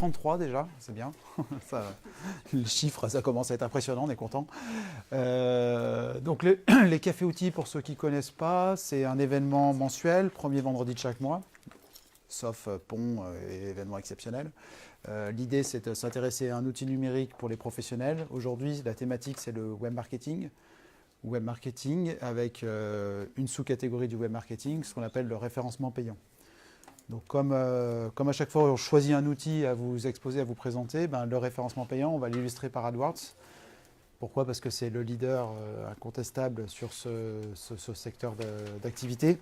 33 déjà, c'est bien. Ça, le chiffre, ça commence à être impressionnant, on est content. Donc les cafés-outils, pour ceux qui ne connaissent pas, c'est un événement mensuel, premier vendredi de chaque mois, sauf pont et événements exceptionnels. L'idée, c'est de s'intéresser à un outil numérique pour les professionnels. Aujourd'hui, la thématique, c'est le web marketing. Web marketing avec une sous-catégorie du web marketing, ce qu'on appelle le référencement payant. Donc comme à chaque fois on choisit un outil à vous exposer, à vous présenter, le référencement payant, on va l'illustrer par AdWords. Pourquoi? Parce que c'est le leader incontestable sur ce secteur d'activité.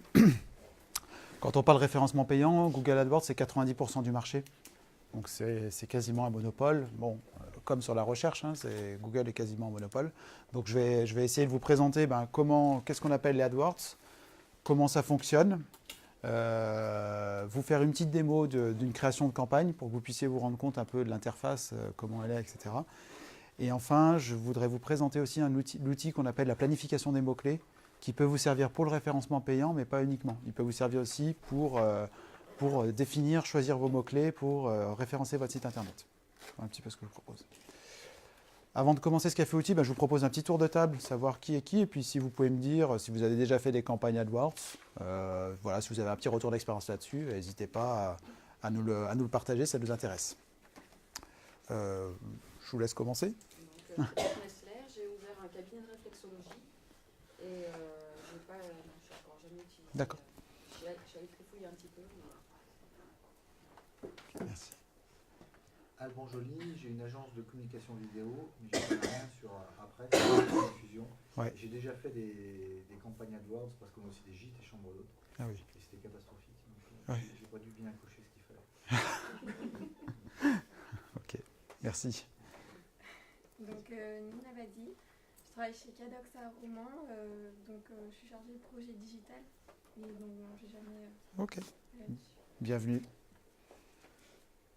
Quand on parle référencement payant, Google AdWords, c'est 90% du marché. Donc c'est quasiment un monopole. Bon, comme sur la recherche, Google est quasiment un monopole. Donc je vais essayer de vous présenter qu'est-ce qu'on appelle les AdWords, comment ça fonctionne, vous faire une petite démo d'une création de campagne pour que vous puissiez vous rendre compte un peu de l'interface, comment elle est, etc. Et enfin, je voudrais vous présenter aussi l'outil qu'on appelle la planification des mots-clés, qui peut vous servir pour le référencement payant, mais pas uniquement. Il peut vous servir aussi pour définir, choisir vos mots-clés, pour référencer votre site internet. C'est un petit peu ce que je vous propose. Avant de commencer ce café outil, je vous propose un petit tour de table, savoir qui est qui, et puis si vous pouvez me dire si vous avez déjà fait des campagnes AdWords, voilà, si vous avez un petit retour d'expérience là-dessus, n'hésitez pas à nous le partager, ça nous intéresse. Je vous laisse commencer. Donc, Nestler, j'ai ouvert un cabinet de réflexologie et je n'ai encore jamais utilisé. D'accord. J'avais trifouillé un petit peu. Mais... Merci. Alban Joly, j'ai une agence de communication vidéo, mais je ne connais rien sur la diffusion. Ouais. J'ai déjà fait des campagnes AdWords parce qu'on a aussi des gîtes et chambres d'hôtes. Ah oui. Et c'était catastrophique. Ouais. J'ai pas dû bien cocher ce qu'il fallait. Ok, merci. Donc Nina Badi, je travaille chez Cadox à Romans, je suis chargée de projet digital et donc j'ai jamais Ok, bienvenue.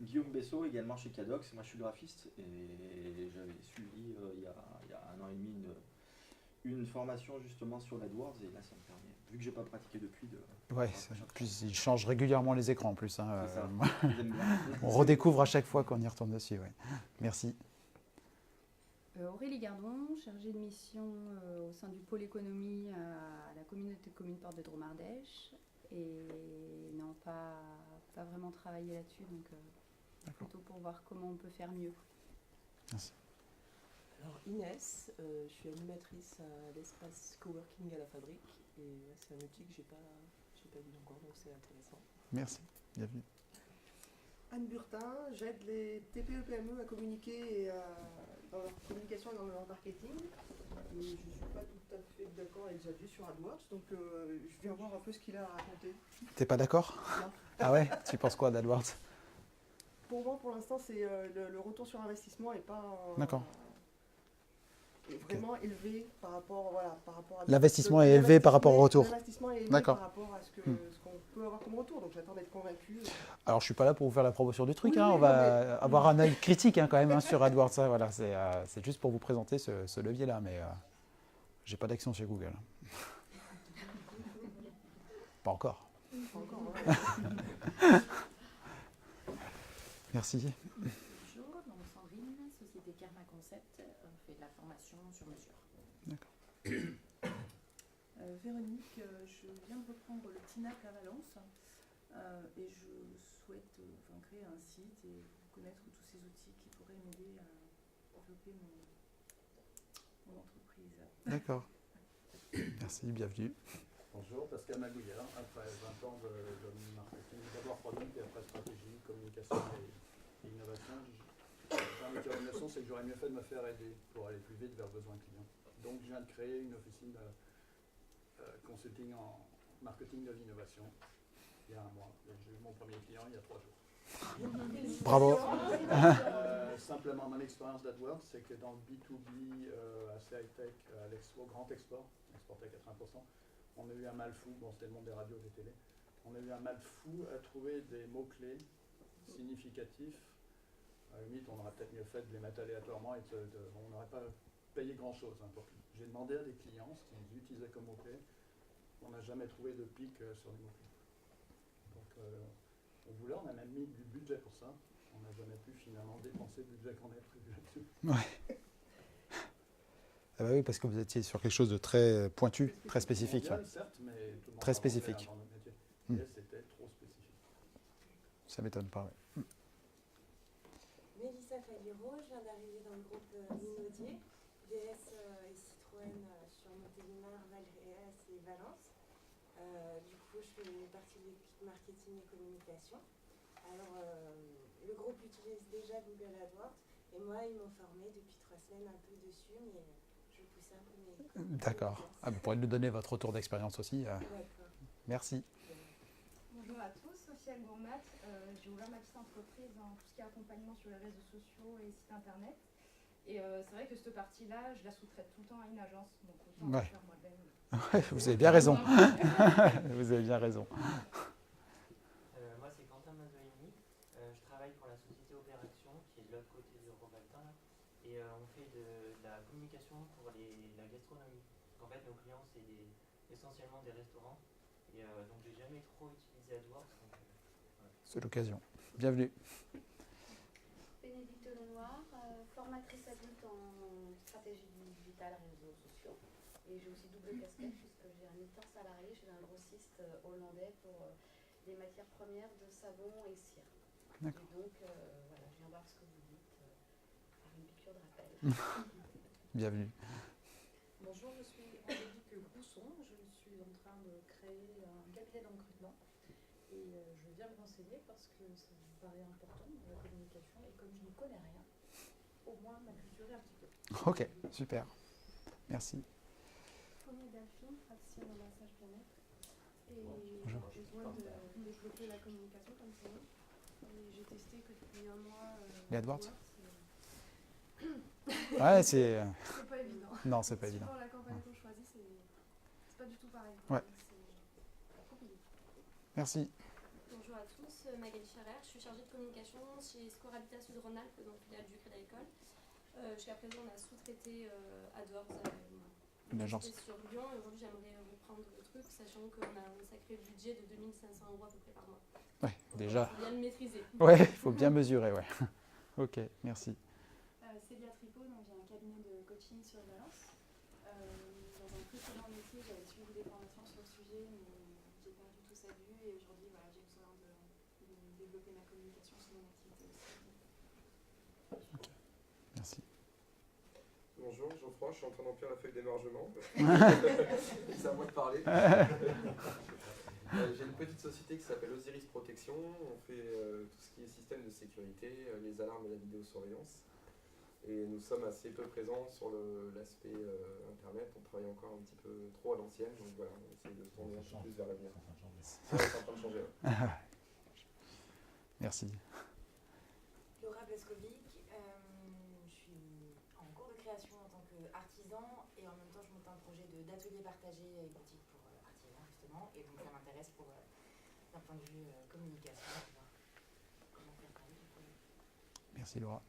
Guillaume Bessot, également chez Cadox. Moi, je suis graphiste et j'avais suivi il y a 1 an et demi une formation justement sur l'AdWords et là, ça me permet, vu que j'ai pas pratiqué depuis, de... Ouais, puis ils changent régulièrement les écrans en plus. C'est ça, j'aime bien. On redécouvre à chaque fois qu'on y retourne dessus. Ouais. Merci. Aurélie Gardon, chargée de mission au sein du pôle économie à la communauté de communes Porte de Drôme-Ardèche et non, pas vraiment travaillé là-dessus, donc plutôt pour voir comment on peut faire mieux. Merci. Alors Inès, je suis animatrice à l'espace coworking à la Fabrique et c'est un outil que j'ai pas vu encore, donc c'est intéressant. Merci, bienvenue. Anne Burtin, j'aide les TPE-PME à communiquer dans leur communication et dans leur marketing. Et je ne suis pas tout à fait d'accord avec Xavier sur AdWords, donc je viens voir un peu ce qu'il a à raconter. T'es pas d'accord? Non. Ah ouais? Tu penses quoi d'AdWords? Pour moi, pour l'instant, c'est le retour sur investissement n'est pas D'accord. est vraiment élevé par rapport à l'investissement est élevé par rapport au retour. L'investissement est élevé D'accord. par rapport à ce qu'on peut avoir comme retour, donc j'attends d'être convaincu. Alors je suis pas là pour vous faire la promotion du truc, Oui, on oui, va avoir un œil critique quand même sur AdWords. Voilà, c'est juste pour vous présenter ce levier-là, mais j'ai pas d'action chez Google. Pas encore. Pas encore, ouais. Merci. Bonjour, donc Sandrine, société Karma Concept, on fait de la formation sur mesure. D'accord. Véronique, je viens de reprendre le TINAC à Valence et je souhaite créer un site et connaître tous ces outils qui pourraient m'aider à développer mon entreprise. D'accord. Merci, bienvenue. Bonjour, Pascal Magouillard, après 20 ans de marketing, d'abord produit, puis après stratégie, communication et innovation. J'ai envie de dire une leçon, c'est que j'aurais mieux fait de me faire aider pour aller plus vite vers le besoin client. Donc je viens de créer une officine de consulting en marketing de l'innovation il y a 1 mois. J'ai eu mon premier client il y a 3 jours. Bravo. Simplement, mon expérience d'AdWords, c'est que dans le B2B, assez high-tech, au grand export, exporté à 80%, on a eu un mal fou, bon c'était le monde des radios et des télés, on a eu un mal fou à trouver des mots-clés significatifs. À la limite, on aurait peut-être mieux fait de les mettre aléatoirement et on n'aurait pas payé grand-chose. J'ai demandé à des clients ce qu'ils utilisaient comme mots-clés. On n'a jamais trouvé de pic sur les mots-clés. Donc on a même mis du budget pour ça. On n'a jamais pu finalement dépenser le budget qu'on avait prévu là-dessus. Ouais. Ah bah oui, parce que vous étiez sur quelque chose de très pointu, très spécifique. Mondial, certes, mais tout le monde Très en vendait, spécifique. dans notre métier. Mm. Et c'était trop spécifique. Ça m'étonne pas. Ouais. Mélissa Faliro, je viens d'arriver dans le groupe Minaudier, DS et Citroën sur Montélimar, Valréas et Valence. Du coup, je fais partie de l'équipe marketing et communication. Alors, le groupe utilise déjà Google AdWords et moi, ils m'ont formé depuis 3 semaines un peu dessus, mais je pousse un peu mes... D'accord. Ah, vous pourrez nous donner votre retour d'expérience aussi. D'accord. Merci. Bonjour à tous, Social Gourmat. J'ai ouvert ma petite entreprise en tout ce qui est accompagnement sur les réseaux sociaux et sites internet. Et c'est vrai que cette partie-là, je la sous-traite tout le temps à une agence. Donc autant Ouais. la faire moi-même. Ouais, vous avez bien raison. Vous avez bien raison. Moi, c'est Quentin Mazzoini. Je travaille pour la société Opération, qui est de l'autre côté de Rovaltin. Et on fait de la communication pour la gastronomie. En fait, nos clients, c'est essentiellement des restaurants. Et donc, j'ai jamais trop utilisé AdWords. Donc, voilà. C'est l'occasion. Bienvenue. Bénédicte Lenoir, formatrice adulte en stratégie digitale et réseaux sociaux. Et j'ai aussi double casquette puisque j'ai un éditeur salarié chez un grossiste hollandais pour des matières premières de savon et cire. D'accord. Et donc, voilà, je viens voir ce que vous dites par une piqûre de rappel. Bienvenue. Bonjour, je suis Angélique Grousson. Je suis en train de créer un cabinet de recrutement. Et je viens me renseigner parce que ça me paraît important, la communication. Et comme je n'y connais rien, au moins m'acculturer un petit peu. Ok, super. Merci. Premier Delphine, praticienne en massage bien-être. Et Bonjour. j'ai besoin de développer la communication comme ça. Et j'ai testé que depuis un mois. Les AdWords. Ouais, c'est. C'est pas évident. Non, c'est pas évident. Suivant la campagne qu'on choisit, c'est pas du tout pareil. Ouais. C'est compliqué. Merci. Bonjour à tous, Magali Charrer, je suis chargée de communication chez Score Habitat Sud-Rhône-Alpes, donc filiale du Crédit Agricole. Jusqu'à présent, on a sous-traité AdWords Une agence. sur Lyon, et aujourd'hui, j'aimerais reprendre le truc, sachant qu'on a un sacré budget de 2 500 € à peu près par mois. Ouais, déjà. Il faut bien le maîtriser. Ouais, il faut bien mesurer, ouais. Ok, merci. Célia Tripot, donc j'ai un cabinet de coaching sur Valence. Dans un précédent métier, j'avais suivi des formations sur le sujet, mais j'ai perdu tout ça de vue et aujourd'hui, voilà, j'ai besoin de développer ma communication sur mon activité aussi. Ok, merci. Bonjour, Geoffroy, je suis en train d'emplir la feuille d'émargement. C'est à moi de parler. J'ai une petite société qui s'appelle Osiris Protection. On fait tout ce qui est système de sécurité, les alarmes et la vidéosurveillance. Et nous sommes assez peu présents sur l'aspect internet. On travaille encore un petit peu trop à l'ancienne. Donc voilà, on essaie de tourner un peu plus vers l'avenir. C'est en train de changer. Ouais. Merci. Laura Bleskovic, je suis en cours de création en tant qu'artisan et en même temps je monte un projet d'atelier partagé et boutique pour artisans justement. Et donc ça m'intéresse pour d'un point de vue communication, voir comment faire parler du projet. Merci Laura.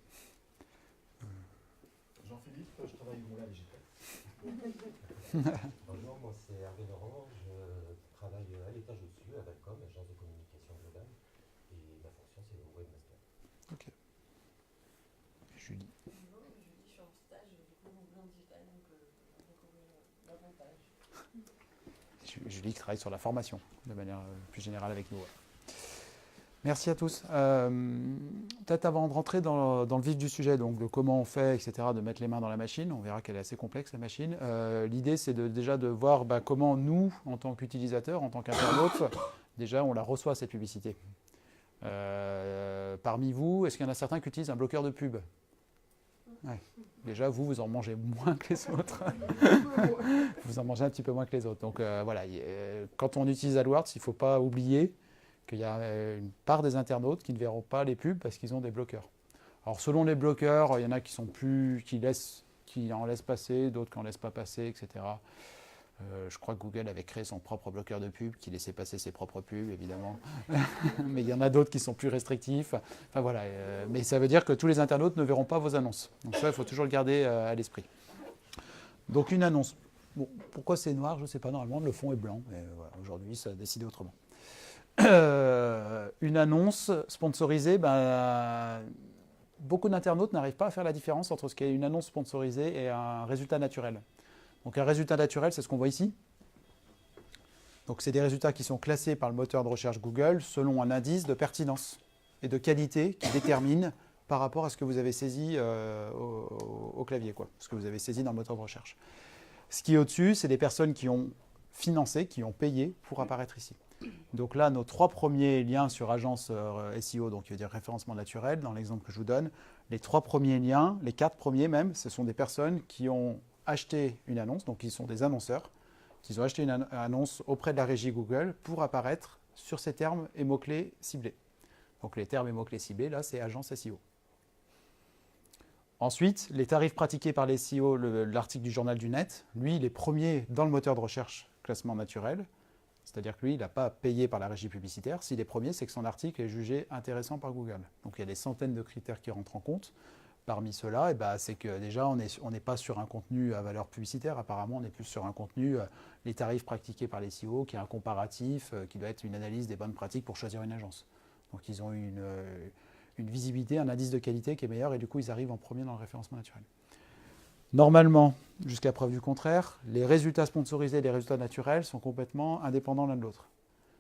Jean-Philippe, je travaille au Moulin Végétal. Bonjour, moi c'est Hervé Laurent, je travaille à l'étage au-dessus, à Valcom, agence de communication globale, et ma fonction c'est le webmaster. Ok. Julie. Bonjour, Julie, je suis en stage du coup en digital, donc je vais découvrir davantage. Julie qui travaille sur la formation de manière plus générale avec nous. Ouais. Merci à tous. Peut-être avant de rentrer dans le vif du sujet, donc de comment on fait, etc., de mettre les mains dans la machine, on verra qu'elle est assez complexe la machine. L'idée c'est déjà de voir comment nous, en tant qu'utilisateurs, en tant qu'internautes, déjà on la reçoit cette publicité. Parmi vous, est-ce qu'il y en a certains qui utilisent un bloqueur de pub? Ouais. Déjà, vous en mangez moins que les autres. Vous en mangez un petit peu moins que les autres. Donc voilà, quand on utilise AdWords, il ne faut pas oublier qu'il y a une part des internautes qui ne verront pas les pubs parce qu'ils ont des bloqueurs. Alors selon les bloqueurs, il y en a qui en laissent passer, d'autres qui n'en laissent pas passer, etc. Je crois que Google avait créé son propre bloqueur de pubs qui laissait passer ses propres pubs, évidemment. Mais il y en a d'autres qui sont plus restrictifs. Enfin voilà, mais ça veut dire que tous les internautes ne verront pas vos annonces. Donc ça, il faut toujours le garder à l'esprit. Donc une annonce. Bon, pourquoi c'est noir? Je ne sais pas. Normalement, le fond est blanc. Mais voilà, aujourd'hui, ça a décidé autrement. une annonce sponsorisée, beaucoup d'internautes n'arrivent pas à faire la différence entre ce qu'est une annonce sponsorisée et un résultat naturel. Donc un résultat naturel, c'est ce qu'on voit ici. Donc c'est des résultats qui sont classés par le moteur de recherche Google selon un indice de pertinence et de qualité qui détermine par rapport à ce que vous avez saisi au clavier, ce que vous avez saisi dans le moteur de recherche. Ce qui est au-dessus, c'est des personnes qui ont financé, qui ont payé pour apparaître ici. Donc là, nos 3 premiers liens sur agence SEO, donc il veut dire référencement naturel, dans l'exemple que je vous donne, les 3 premiers liens, les 4 premiers même, ce sont des personnes qui ont acheté une annonce, donc ils sont des annonceurs, qui ont acheté une annonce auprès de la régie Google pour apparaître sur ces termes et mots-clés ciblés. Donc les termes et mots-clés ciblés, là, c'est agence SEO. Ensuite, les tarifs pratiqués par les SEO, l'article du Journal du Net, lui, il est premier dans le moteur de recherche classement naturel, c'est-à-dire que lui, il n'a pas payé par la régie publicitaire. S'il est premier, c'est que son article est jugé intéressant par Google. Donc il y a des centaines de critères qui rentrent en compte. Parmi ceux-là, c'est que déjà, on n'est pas sur un contenu à valeur publicitaire. Apparemment, on est plus sur un contenu, les tarifs pratiqués par les SEO, qui est un comparatif, qui doit être une analyse des bonnes pratiques pour choisir une agence. Donc ils ont une visibilité, un indice de qualité qui est meilleur et du coup, ils arrivent en premier dans le référencement naturel. Normalement, jusqu'à preuve du contraire, les résultats sponsorisés et les résultats naturels sont complètement indépendants l'un de l'autre.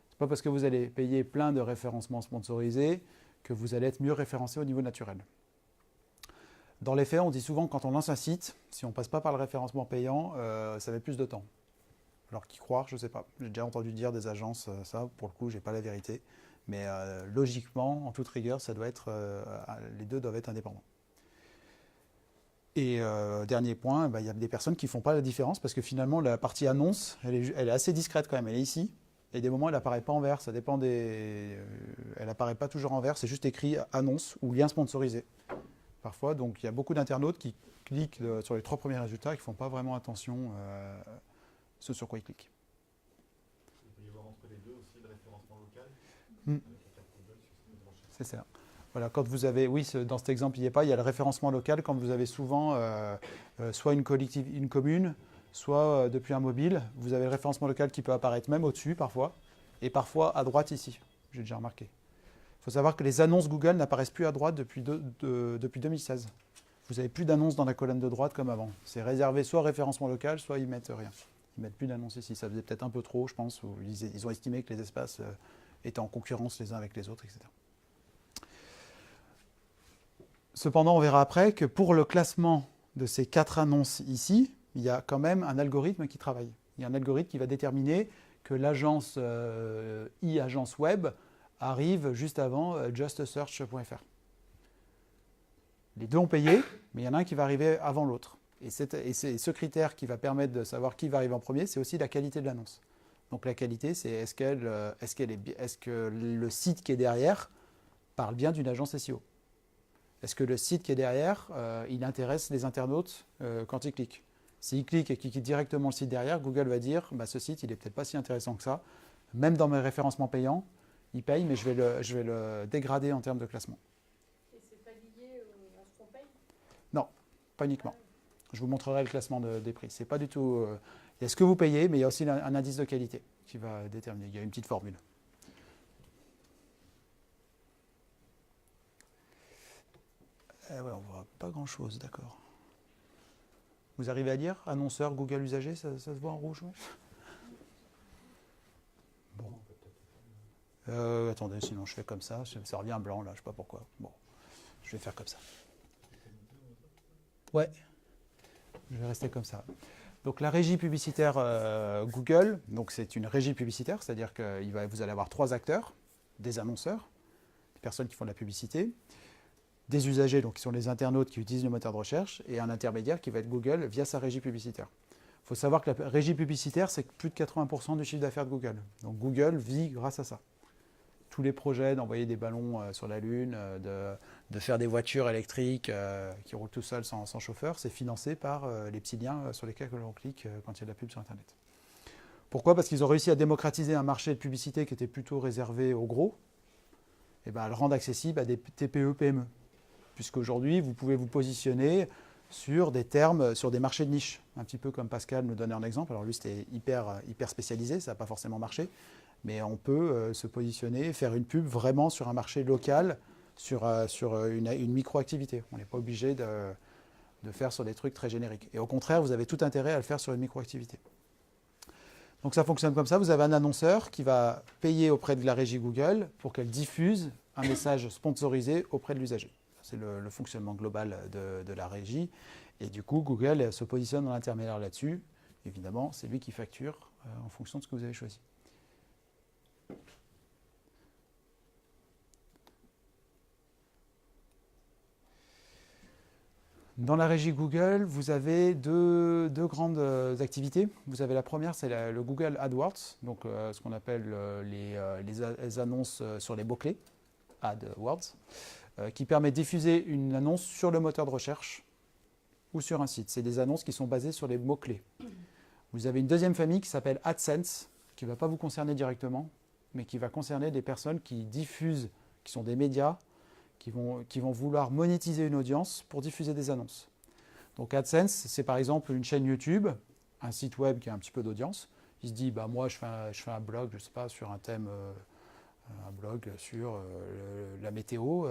Ce n'est pas parce que vous allez payer plein de référencements sponsorisés que vous allez être mieux référencé au niveau naturel. Dans les faits, on dit souvent que quand on lance un site, si on ne passe pas par le référencement payant, ça met plus de temps. Alors qu'y croire, je ne sais pas. J'ai déjà entendu dire des agences ça, pour le coup, je n'ai pas la vérité. Mais logiquement, en toute rigueur, ça doit être, les deux doivent être indépendants. Et dernier point, il y a des personnes qui ne font pas la différence parce que finalement, la partie annonce, elle est assez discrète quand même. Elle est ici. Et des moments, elle n'apparaît pas en vert. Ça dépend des... elle n'apparaît pas toujours en vert. C'est juste écrit annonce ou lien sponsorisé. Parfois, donc il y a beaucoup d'internautes qui cliquent sur les 3 premiers résultats et qui ne font pas vraiment attention à ce sur quoi ils cliquent. Il peut y avoir entre les deux aussi le référencement local. C'est ça. Voilà, quand vous avez, oui, dans cet exemple, il n'y a pas, il y a le référencement local quand vous avez souvent soit une commune, soit depuis un mobile, vous avez le référencement local qui peut apparaître même au-dessus parfois, et parfois à droite ici, j'ai déjà remarqué. Il faut savoir que les annonces Google n'apparaissent plus à droite depuis 2016. Vous n'avez plus d'annonces dans la colonne de droite comme avant. C'est réservé soit référencement local, soit ils ne mettent rien. Ils ne mettent plus d'annonces ici. Ça faisait peut-être un peu trop, je pense, où ils ont estimé que les espaces étaient en concurrence les uns avec les autres, etc. Cependant, on verra après que pour le classement de ces 4 annonces ici, il y a quand même un algorithme qui travaille. Il y a un algorithme qui va déterminer que l'agence e-agence web arrive juste avant justsearch.fr. Les deux ont payé, mais il y en a un qui va arriver avant l'autre. Et ce critère qui va permettre de savoir qui va arriver en premier, c'est aussi la qualité de l'annonce. Donc la qualité, c'est est-ce que le site qui est derrière parle bien d'une agence SEO. Est-ce que le site qui est derrière, il intéresse les internautes quand ils cliquent. S'ils cliquent et qu'ils quittent directement le site derrière, Google va dire ce site, il n'est peut-être pas si intéressant que ça. Même dans mes référencements payants, il paye, mais je vais le dégrader en termes de classement. Et c'est pas lié à ce qu'on paye ? Non, pas uniquement. Je vous montrerai le classement des prix. C'est pas du tout. Il y a ce que vous payez, mais il y a aussi un indice de qualité qui va déterminer. Il y a une petite formule. Ouais, on ne voit pas grand-chose, d'accord. Vous arrivez à lire annonceur Google usager, ça se voit en rouge, ouais. Bon. Attendez, sinon je fais comme ça revient blanc là, je ne sais pas pourquoi. Bon, je vais faire comme ça. Ouais, je vais rester comme ça. Donc la régie publicitaire Google, donc c'est une régie publicitaire, c'est-à-dire que vous allez avoir 3 acteurs, des annonceurs, des personnes qui font de la publicité, des usagers, donc qui sont les internautes qui utilisent le moteur de recherche, et un intermédiaire qui va être Google via sa régie publicitaire. Il faut savoir que la régie publicitaire, c'est plus de 80% du chiffre d'affaires de Google. Donc Google vit grâce à ça. Tous les projets d'envoyer des ballons sur la Lune, de faire des voitures électriques qui roulent tout seuls sans chauffeur, c'est financé par les petits liens sur lesquels on clique quand il y a de la pub sur Internet. Pourquoi ? Parce qu'ils ont réussi à démocratiser un marché de publicité qui était plutôt réservé aux gros, et à le rendre accessible à des TPE, PME. Puisqu'aujourd'hui, vous pouvez vous positionner sur des termes, sur des marchés de niche. Un petit peu comme Pascal nous donnait un exemple. Alors lui, c'était hyper spécialisé, ça n'a pas forcément marché. Mais on peut se positionner, faire une pub vraiment sur un marché local, sur une micro-activité. On n'est pas obligé de faire sur des trucs très génériques. Et au contraire, vous avez tout intérêt à le faire sur une micro-activité. Donc ça fonctionne comme ça. Vous avez un annonceur qui va payer auprès de la régie Google pour qu'elle diffuse un message sponsorisé auprès de l'usager. C'est le fonctionnement global de la régie. Et du coup, Google se positionne dans l'intermédiaire là-dessus. Évidemment, c'est lui qui facture en fonction de ce que vous avez choisi. Dans la régie Google, vous avez deux grandes activités. Vous avez la première, c'est le Google AdWords, donc ce qu'on appelle les annonces sur les mots-clés, AdWords, qui permet de diffuser une annonce sur le moteur de recherche ou sur un site. C'est des annonces qui sont basées sur les mots-clés. Vous avez une deuxième famille qui s'appelle AdSense, qui ne va pas vous concerner directement, mais qui va concerner des personnes qui diffusent, qui sont des médias, qui vont vouloir monétiser une audience pour diffuser des annonces. Donc AdSense, c'est par exemple une chaîne YouTube, un site web qui a un petit peu d'audience. Il se dit, bah, moi je fais un blog, je sais pas, sur un thème, un blog sur la météo,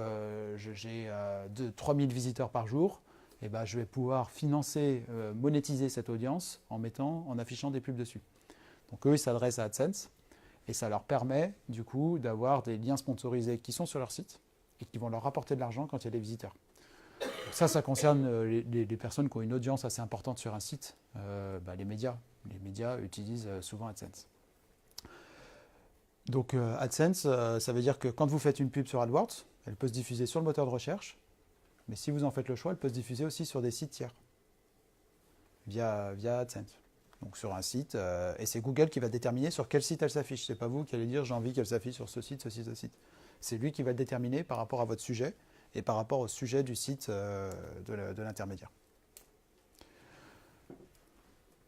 j'ai 3000 visiteurs par jour, et bah, je vais pouvoir financer, monétiser cette audience en affichant des pubs dessus. Donc eux, ils s'adressent à AdSense, et ça leur permet du coup d'avoir des liens sponsorisés qui sont sur leur site, et qui vont leur rapporter de l'argent quand il y a des visiteurs. Donc ça concerne les personnes qui ont une audience assez importante sur un site, les médias. Les médias utilisent souvent AdSense. Donc AdSense, ça veut dire que quand vous faites une pub sur AdWords, elle peut se diffuser sur le moteur de recherche, mais si vous en faites le choix, elle peut se diffuser aussi sur des sites tiers, via AdSense. Donc sur un site, et c'est Google qui va déterminer sur quel site elle s'affiche. Ce n'est pas vous qui allez dire j'ai envie qu'elle s'affiche sur ce site, ce site, ce site. C'est lui qui va le déterminer par rapport à votre sujet et par rapport au sujet du site de l'intermédiaire.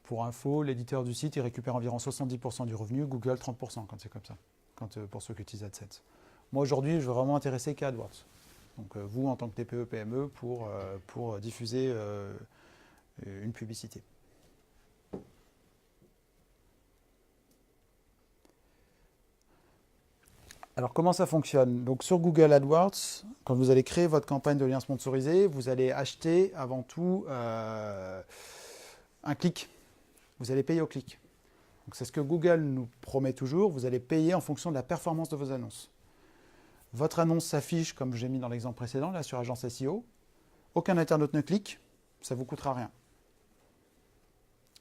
Pour info, l'éditeur du site, il récupère environ 70% du revenu, Google 30% quand c'est comme ça, pour ceux qui utilisent AdSense. Moi aujourd'hui, je veux vraiment m'intéresser qu'à AdWords. Donc vous, en tant que TPE, PME, pour diffuser une publicité. Alors, comment ça fonctionne? Donc, sur Google AdWords, quand vous allez créer votre campagne de lien sponsorisé, vous allez acheter avant tout un clic. Vous allez payer au clic. Donc, c'est ce que Google nous promet toujours. Vous allez payer en fonction de la performance de vos annonces. Votre annonce s'affiche, comme j'ai mis dans l'exemple précédent, là, sur Agence SEO. Aucun internaute ne clique, ça ne vous coûtera rien.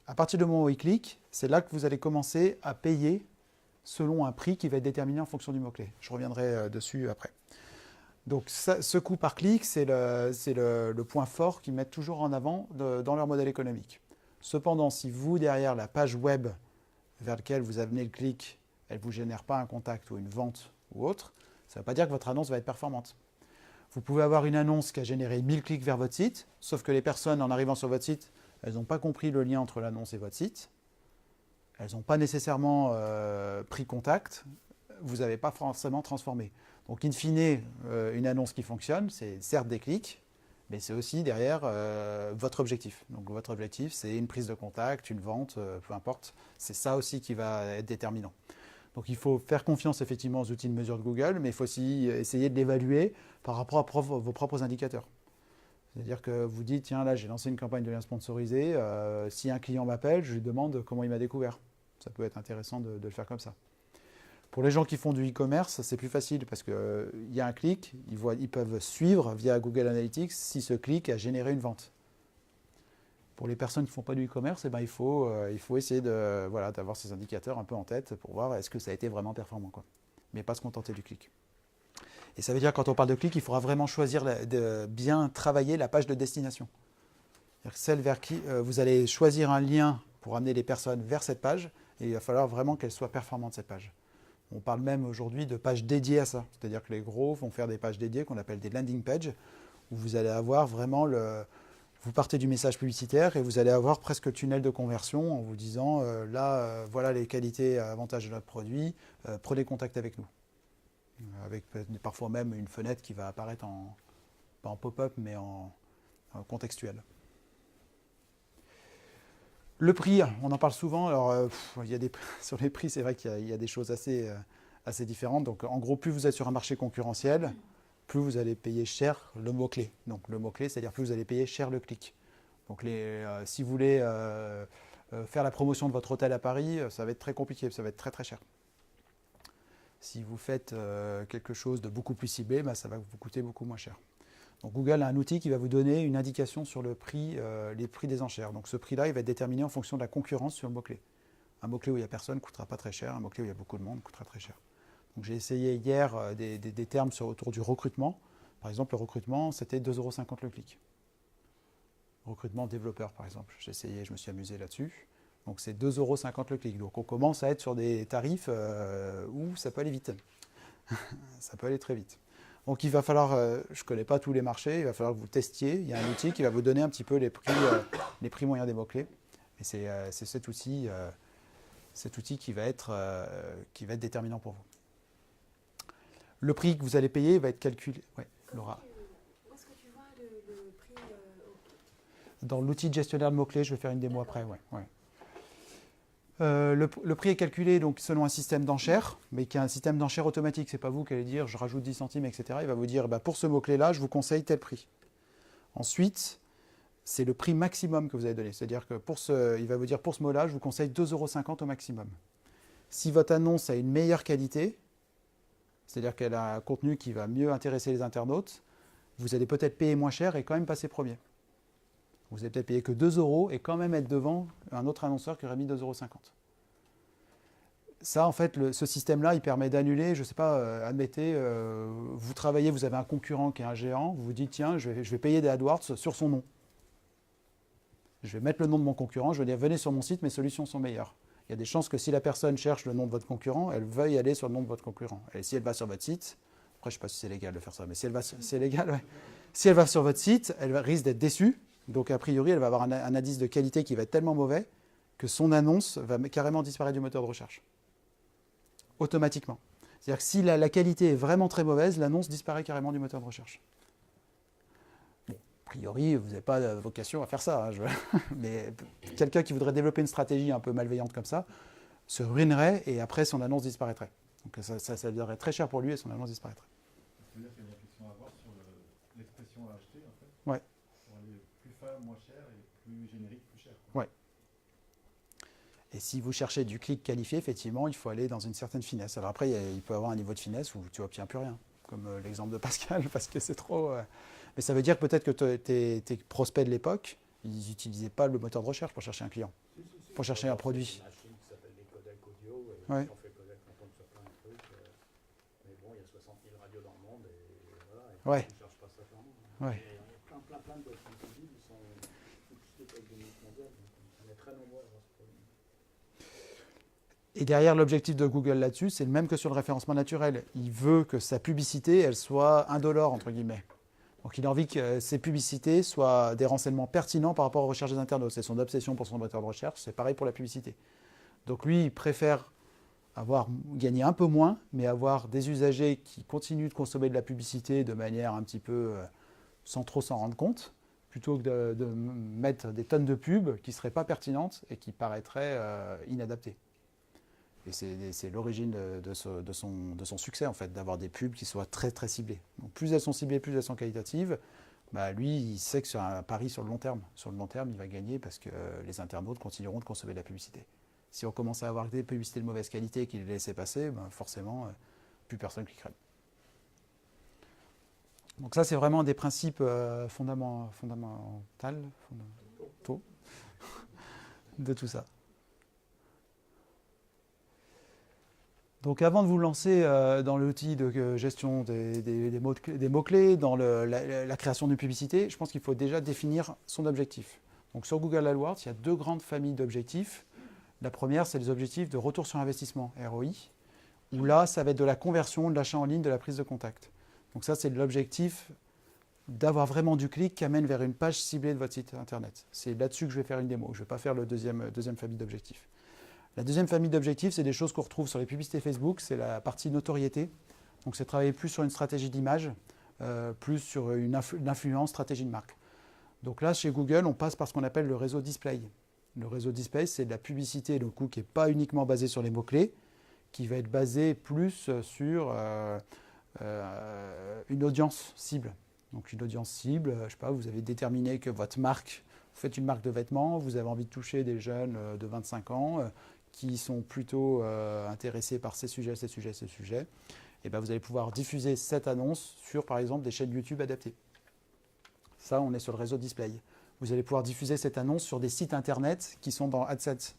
À partir du moment où il clique, c'est là que vous allez commencer à payer selon un prix qui va être déterminé en fonction du mot-clé. Je reviendrai dessus après. Donc ce coût par clic, c'est le point fort qu'ils mettent toujours en avant dans leur modèle économique. Cependant, si vous, derrière la page web vers laquelle vous amenez le clic, elle ne vous génère pas un contact ou une vente ou autre, ça ne veut pas dire que votre annonce va être performante. Vous pouvez avoir une annonce qui a généré 1000 clics vers votre site, sauf que les personnes, en arrivant sur votre site, elles n'ont pas compris le lien entre l'annonce et votre site. Elles n'ont pas nécessairement pris contact, vous n'avez pas forcément transformé. Donc, in fine, une annonce qui fonctionne, c'est certes des clics, mais c'est aussi derrière votre objectif. Donc, votre objectif, c'est une prise de contact, une vente, peu importe. C'est ça aussi qui va être déterminant. Donc, il faut faire confiance effectivement aux outils de mesure de Google, mais il faut aussi essayer de l'évaluer par rapport à vos propres indicateurs. C'est-à-dire que vous dites, tiens, là, j'ai lancé une campagne de lien sponsorisé. Si un client m'appelle, je lui demande comment il m'a découvert. Ça peut être intéressant de le faire comme ça. Pour les gens qui font du e-commerce, c'est plus facile parce qu'il y a un clic, ils peuvent suivre via Google Analytics si ce clic a généré une vente. Pour les personnes qui ne font pas du e-commerce, il faut essayer d'avoir ces indicateurs un peu en tête pour voir est-ce que ça a été vraiment performant, quoi. Mais pas se contenter du clic. Et ça veut dire que quand on parle de clic, il faudra vraiment choisir de bien travailler la page de destination. C'est-à-dire celle vers qui vous allez choisir un lien pour amener les personnes vers cette page, et il va falloir vraiment qu'elle soit performante, cette page. On parle même aujourd'hui de pages dédiées à ça. C'est-à-dire que les gros vont faire des pages dédiées qu'on appelle des landing pages, où vous allez avoir vraiment vous partez du message publicitaire et vous allez avoir presque le tunnel de conversion en vous disant voilà les qualités et avantages de notre produit, prenez contact avec nous. Avec parfois même une fenêtre qui va apparaître pas en pop-up mais en contextuel. Le prix, on en parle souvent. Alors, il y a sur les prix, c'est vrai qu'il y a des choses assez différentes. Donc, en gros, plus vous êtes sur un marché concurrentiel, plus vous allez payer cher le mot-clé. Donc, le mot-clé, c'est-à-dire plus vous allez payer cher le clic. Donc, si vous voulez faire la promotion de votre hôtel à Paris, ça va être très compliqué, ça va être très très cher. Si vous faites quelque chose de beaucoup plus ciblé, ça va vous coûter beaucoup moins cher. Donc Google a un outil qui va vous donner une indication sur le prix, les prix des enchères. Donc ce prix-là, il va être déterminé en fonction de la concurrence sur le mot-clé. Un mot-clé où il n'y a personne ne coûtera pas très cher, un mot-clé où il y a beaucoup de monde coûtera très cher. Donc j'ai essayé hier des termes autour du recrutement. Par exemple, le recrutement, c'était 2,50 € le clic. Recrutement développeur, par exemple. J'ai essayé, je me suis amusé là-dessus. Donc c'est 2,50 € le clic. Donc on commence à être sur des tarifs où ça peut aller vite. Ça peut aller très vite. Donc il va falloir, je ne connais pas tous les marchés, il va falloir que vous testiez. Il y a un outil qui va vous donner un petit peu les prix moyens des mots-clés. Et c'est cet outil qui va être déterminant pour vous. Le prix que vous allez payer va être calculé. Ouais, Laura. Où est-ce que tu vois le prix Dans l'outil de gestionnaire de mots-clés, je vais faire une démo après. Ouais. Le prix est calculé donc, selon un système d'enchères, mais qui est un système d'enchères automatique. Ce n'est pas vous qui allez dire je rajoute 10 centimes, etc. Il va vous dire pour ce mot-clé-là, je vous conseille tel prix. Ensuite, c'est le prix maximum que vous avez donné. C'est-à-dire que il va vous dire pour ce mot-là, je vous conseille 2,50 € au maximum. Si votre annonce a une meilleure qualité, c'est-à-dire qu'elle a un contenu qui va mieux intéresser les internautes, vous allez peut-être payer moins cher et quand même passer premier. Vous allez peut-être payer que 2 € et quand même être devant un autre annonceur qui aurait mis 2,50 €. Ça, en fait, ce système-là, il permet d'annuler, je ne sais pas, admettez, vous travaillez, vous avez un concurrent qui est un géant, vous vous dites, tiens, je vais payer des AdWords sur son nom. Je vais mettre le nom de mon concurrent, je vais dire, venez sur mon site, mes solutions sont meilleures. Il y a des chances que si la personne cherche le nom de votre concurrent, elle veuille aller sur le nom de votre concurrent. Et si elle va sur votre site, après, je ne sais pas si c'est légal de faire ça, mais si elle va, c'est légal, ouais. Si elle va sur votre site, elle risque d'être déçue. Donc, a priori, elle va avoir un indice de qualité qui va être tellement mauvais que son annonce va carrément disparaître du moteur de recherche. Automatiquement. C'est-à-dire que si la qualité est vraiment très mauvaise, l'annonce disparaît carrément du moteur de recherche. Bon, a priori, vous n'avez pas vocation à faire ça. Mais quelqu'un qui voudrait développer une stratégie un peu malveillante comme ça se ruinerait et après, son annonce disparaîtrait. Donc, ça deviendrait très cher pour lui et son annonce disparaîtrait. Ça veut dire qu'il y a une réflexion à avoir sur l'expression à acheter, en fait. Ouais. Plus fin, moins cher, et plus générique, plus cher. Ouais. Et si vous cherchez du clic qualifié, effectivement, il faut aller dans une certaine finesse. Alors après, il peut y avoir un niveau de finesse où tu n'obtiens plus rien, comme l'exemple de Pascal, parce que c'est trop... Mais ça veut dire peut-être que tes prospects de l'époque, ils n'utilisaient pas le moteur de recherche pour chercher un client, pour chercher un produit. Il y a une machine qui s'appelle des codecs audio, et Ouais. si on fait codec, on tombe sur plein de trucs. Mais bon, il y a 60 000 radios dans le monde, et voilà, et Ouais. on ne cherche pas ça sur nous. Ouais. Et il y a plein de boîtes B2B qui sont toutes avec des niches mondiales, donc on est très nombreux à avoir ce problème. Et derrière, l'objectif de Google là-dessus, c'est le même que sur le référencement naturel. Il veut que sa publicité, elle soit indolore, entre guillemets. Donc il a envie que ses publicités soient des renseignements pertinents par rapport aux recherches des internautes. C'est son obsession pour son moteur de recherche, c'est pareil pour la publicité. Donc lui, il préfère gagner un peu moins, mais avoir des usagers qui continuent de consommer de la publicité de manière un petit peu sans trop s'en rendre compte, plutôt que de mettre des tonnes de pubs qui ne seraient pas pertinentes et qui paraîtraient inadaptées. Et c'est l'origine de son succès, en fait, d'avoir des pubs qui soient très, très ciblées. Donc, plus elles sont ciblées, plus elles sont qualitatives. Lui, il sait que c'est un pari sur le long terme. Sur le long terme, il va gagner parce que les internautes continueront de consommer de la publicité. Si on commence à avoir des publicités de mauvaise qualité et qu'il les laissait passer, forcément, plus personne cliquerait. Donc ça, c'est vraiment des principes fondamentaux de tout ça. Donc avant de vous lancer dans l'outil de gestion des mots-clés, dans la création d'une publicité, je pense qu'il faut déjà définir son objectif. Donc sur Google AdWords, il y a deux grandes familles d'objectifs. La première, c'est les objectifs de retour sur investissement, ROI, où là, ça va être de la conversion, de l'achat en ligne, de la prise de contact. Donc ça, c'est l'objectif d'avoir vraiment du clic qui amène vers une page ciblée de votre site internet. C'est là-dessus que je vais faire une démo. Je ne vais pas faire la deuxième famille d'objectifs. La deuxième famille d'objectifs, c'est des choses qu'on retrouve sur les publicités Facebook, c'est la partie notoriété. Donc c'est travailler plus sur une stratégie d'image, plus sur une influence, stratégie de marque. Donc là, chez Google, on passe par ce qu'on appelle le réseau display. Le réseau display, c'est de la publicité du coup, qui n'est pas uniquement basée sur les mots-clés, qui va être basée plus sur une audience cible. Donc une audience cible, je ne sais pas, vous avez déterminé que votre marque, vous faites une marque de vêtements, vous avez envie de toucher des jeunes de 25 ans qui sont plutôt intéressés par ces sujets, et bien vous allez pouvoir diffuser cette annonce sur, par exemple, des chaînes YouTube adaptées. Ça, on est sur le réseau display. Vous allez pouvoir diffuser cette annonce sur des sites internet qui sont dans AdSense,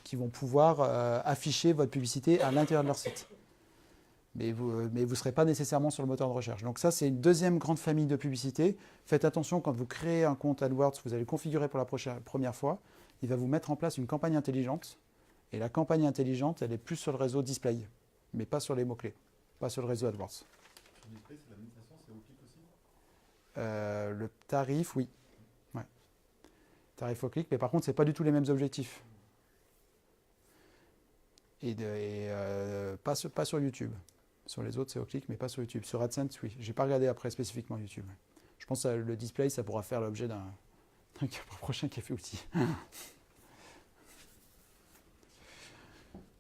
qui vont pouvoir afficher votre publicité à l'intérieur de leur site. Mais vous ne serez pas nécessairement sur le moteur de recherche. Donc ça, c'est une deuxième grande famille de publicité. Faites attention, quand vous créez un compte AdWords, vous allez le configurer pour la première fois, il va vous mettre en place une campagne intelligente. Et la campagne intelligente, elle est plus sur le réseau display, mais pas sur les mots-clés, pas sur le réseau AdWords. Sur display, c'est l'administration, c'est au clic aussi? Le tarif, oui. Ouais. Tarif au clic, mais par contre, ce n'est pas du tout les mêmes objectifs. Et pas sur YouTube. Sur les autres, c'est au clic, mais pas sur YouTube. Sur AdSense, oui. Je n'ai pas regardé après spécifiquement YouTube. Je pense que le display, ça pourra faire l'objet d'un prochain café outil.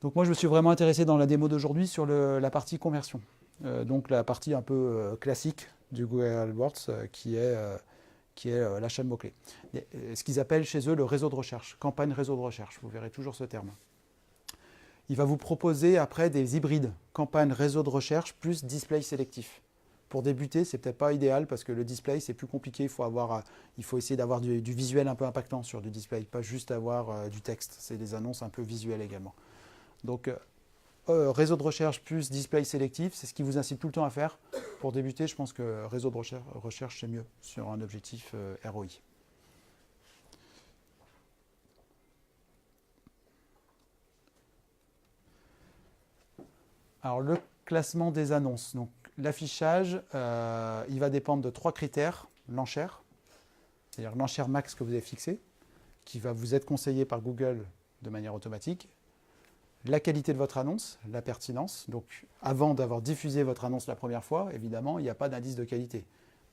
Donc moi, je me suis vraiment intéressé dans la démo d'aujourd'hui sur la partie conversion. Donc la partie un peu classique du Google AdWords qui est l'achat de mots-clés. Ce qu'ils appellent chez eux le réseau de recherche, campagne réseau de recherche. Vous verrez toujours ce terme. Il va vous proposer après des hybrides, campagne réseau de recherche plus display sélectif. Pour débuter, c'est peut-être pas idéal parce que le display, c'est plus compliqué. Il faut essayer d'avoir du visuel un peu impactant sur du display, pas juste avoir du texte. C'est des annonces un peu visuelles également. Donc, réseau de recherche plus display sélectif, c'est ce qui vous incite tout le temps à faire. Pour débuter, je pense que réseau de recherche, c'est mieux sur un objectif ROI. Alors, le classement des annonces. Donc, l'affichage, il va dépendre de 3 critères. L'enchère, c'est-à-dire l'enchère max que vous avez fixée, qui va vous être conseillée par Google de manière automatique. La qualité de votre annonce, la pertinence. Donc, avant d'avoir diffusé votre annonce la première fois, évidemment, il n'y a pas d'indice de qualité.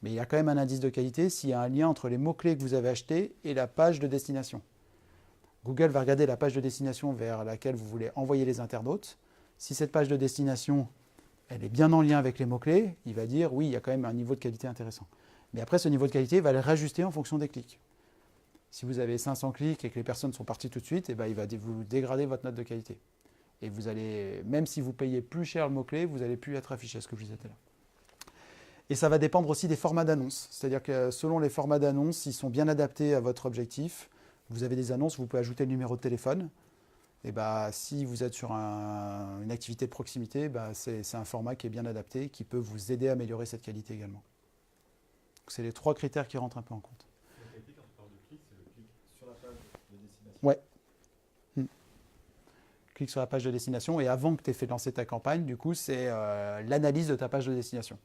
Mais il y a quand même un indice de qualité s'il y a un lien entre les mots-clés que vous avez achetés et la page de destination. Google va regarder la page de destination vers laquelle vous voulez envoyer les internautes. Si cette page de destination, elle est bien en lien avec les mots-clés, il va dire oui, il y a quand même un niveau de qualité intéressant. Mais après, ce niveau de qualité va le réajuster en fonction des clics. Si vous avez 500 clics et que les personnes sont parties tout de suite, eh ben, il va vous dégrader votre note de qualité. Et vous allez, même si vous payez plus cher le mot-clé, vous n'allez plus être affiché, ce que je vous disais là. Et ça va dépendre aussi des formats d'annonces. C'est-à-dire que selon les formats d'annonces, s'ils sont bien adaptés à votre objectif, vous avez des annonces, vous pouvez ajouter le numéro de téléphone. Et bah, si vous êtes sur une activité de proximité, bah, c'est un format qui est bien adapté, qui peut vous aider à améliorer cette qualité également. C'est les 3 critères qui rentrent un peu en compte. La qualité, quand on parle de clic, c'est le clic sur la page de destination. Ouais. Clique sur la page de destination et avant que tu aies fait lancer ta campagne, du coup, c'est l'analyse de ta page de destination.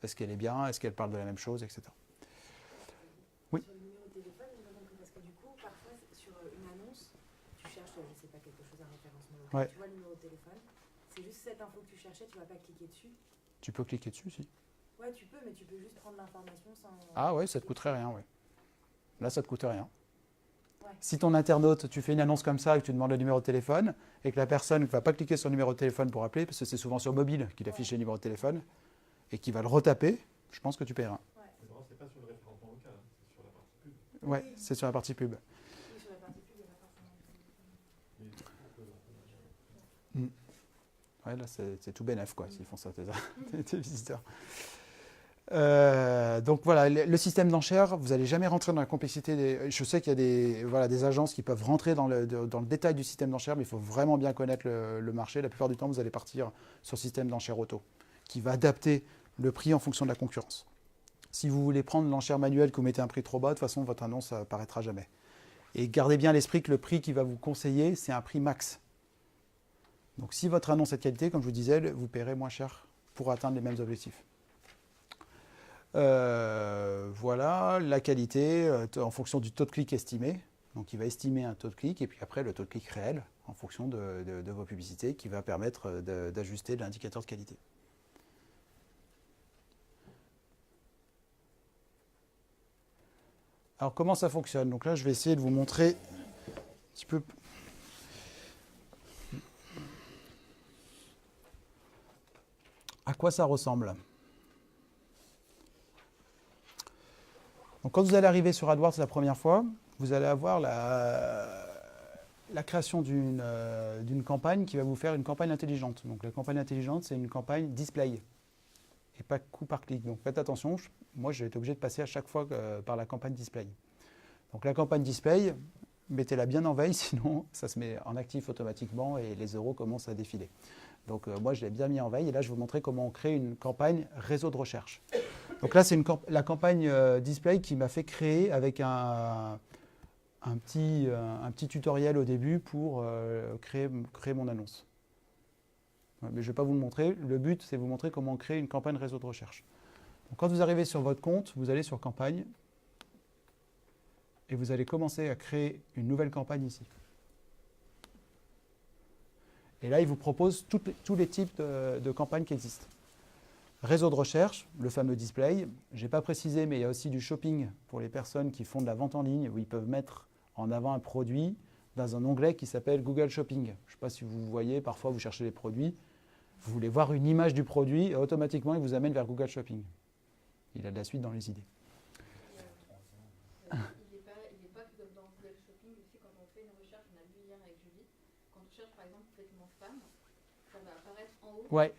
Est-ce qu'elle est bien? Est-ce qu'elle parle de la même chose, etc. Oui. Sur le numéro de téléphone, j'ai pas compris parce que du coup, parfois, sur une annonce, tu cherches, je sais pas, quelque chose, un référencement. Ouais. Tu vois le numéro de téléphone, c'est juste cette info que tu cherchais, tu vas pas cliquer dessus. Tu peux cliquer dessus, si. Ouais, tu peux, mais tu peux juste prendre l'information sans. Ah ouais, ça te coûterait rien, ouais. Là, ça te coûte rien. Ouais. Si ton internaute, tu fais une annonce comme ça et que tu demandes le numéro de téléphone et que la personne ne va pas cliquer sur le numéro de téléphone pour appeler, parce que c'est souvent sur mobile qu'il affiche le numéro de téléphone, et qu'il va le retaper, je pense que tu paieras. Ouais. C'est pas sur le référencement local, hein, c'est sur la partie pub. Ouais, c'est sur la partie pub. Oui, sur la partie pub, il n'y a pas forcément. Ouais, là, c'est tout bénef, quoi, s'ils font ça, tes visiteurs. Donc voilà, le système d'enchères, vous n'allez jamais rentrer dans la complexité. Je sais qu'il y a des agences qui peuvent rentrer dans le détail du système d'enchères, mais il faut vraiment bien connaître le marché. La plupart du temps, vous allez partir sur le système d'enchères auto, qui va adapter le prix en fonction de la concurrence. Si vous voulez prendre l'enchère manuelle, que vous mettez un prix trop bas, de toute façon, votre annonce n'apparaîtra jamais. Et gardez bien à l'esprit que le prix qui va vous conseiller, c'est un prix max. Donc si votre annonce est de qualité, comme je vous disais, vous paierez moins cher pour atteindre les mêmes objectifs. Voilà, la qualité en fonction du taux de clic estimé. Donc il va estimer un taux de clic et puis après le taux de clic réel en fonction de vos publicités qui va permettre d'ajuster l'indicateur de qualité. Alors comment ça fonctionne? Donc là je vais essayer de vous montrer petit peu. À quoi ça ressemble? Donc, quand vous allez arriver sur AdWords la première fois, vous allez avoir la création d'une campagne qui va vous faire une campagne intelligente. Donc, la campagne intelligente, c'est une campagne display et pas coup par clic. Donc, faites attention. Moi, j'ai été obligé de passer à chaque fois par la campagne display. Donc, la campagne display, mettez-la bien en veille, sinon ça se met en actif automatiquement et les euros commencent à défiler. Donc, moi, je l'ai bien mis en veille et là, je vais vous montrer comment on crée une campagne réseau de recherche. Donc là, c'est la campagne display qui m'a fait créer avec un petit tutoriel au début pour créer mon annonce. Ouais, mais je ne vais pas vous le montrer. Le but, c'est de vous montrer comment créer une campagne réseau de recherche. Donc, quand vous arrivez sur votre compte, vous allez sur campagne et vous allez commencer à créer une nouvelle campagne ici. Et là, il vous propose tous les types de campagnes qui existent. Réseau de recherche, le fameux display. Je n'ai pas précisé, mais il y a aussi du shopping pour les personnes qui font de la vente en ligne, où ils peuvent mettre en avant un produit dans un onglet qui s'appelle Google Shopping. Je ne sais pas si vous voyez, parfois vous cherchez des produits, vous voulez voir une image du produit, et automatiquement il vous amène vers Google Shopping. Il a de la suite dans les idées. Il n'est pas que dans Google Shopping, aussi quand on fait une recherche, on a vu hier avec Julie, quand on cherche par exemple vêtements femmes, ça va apparaître en haut. Ouais.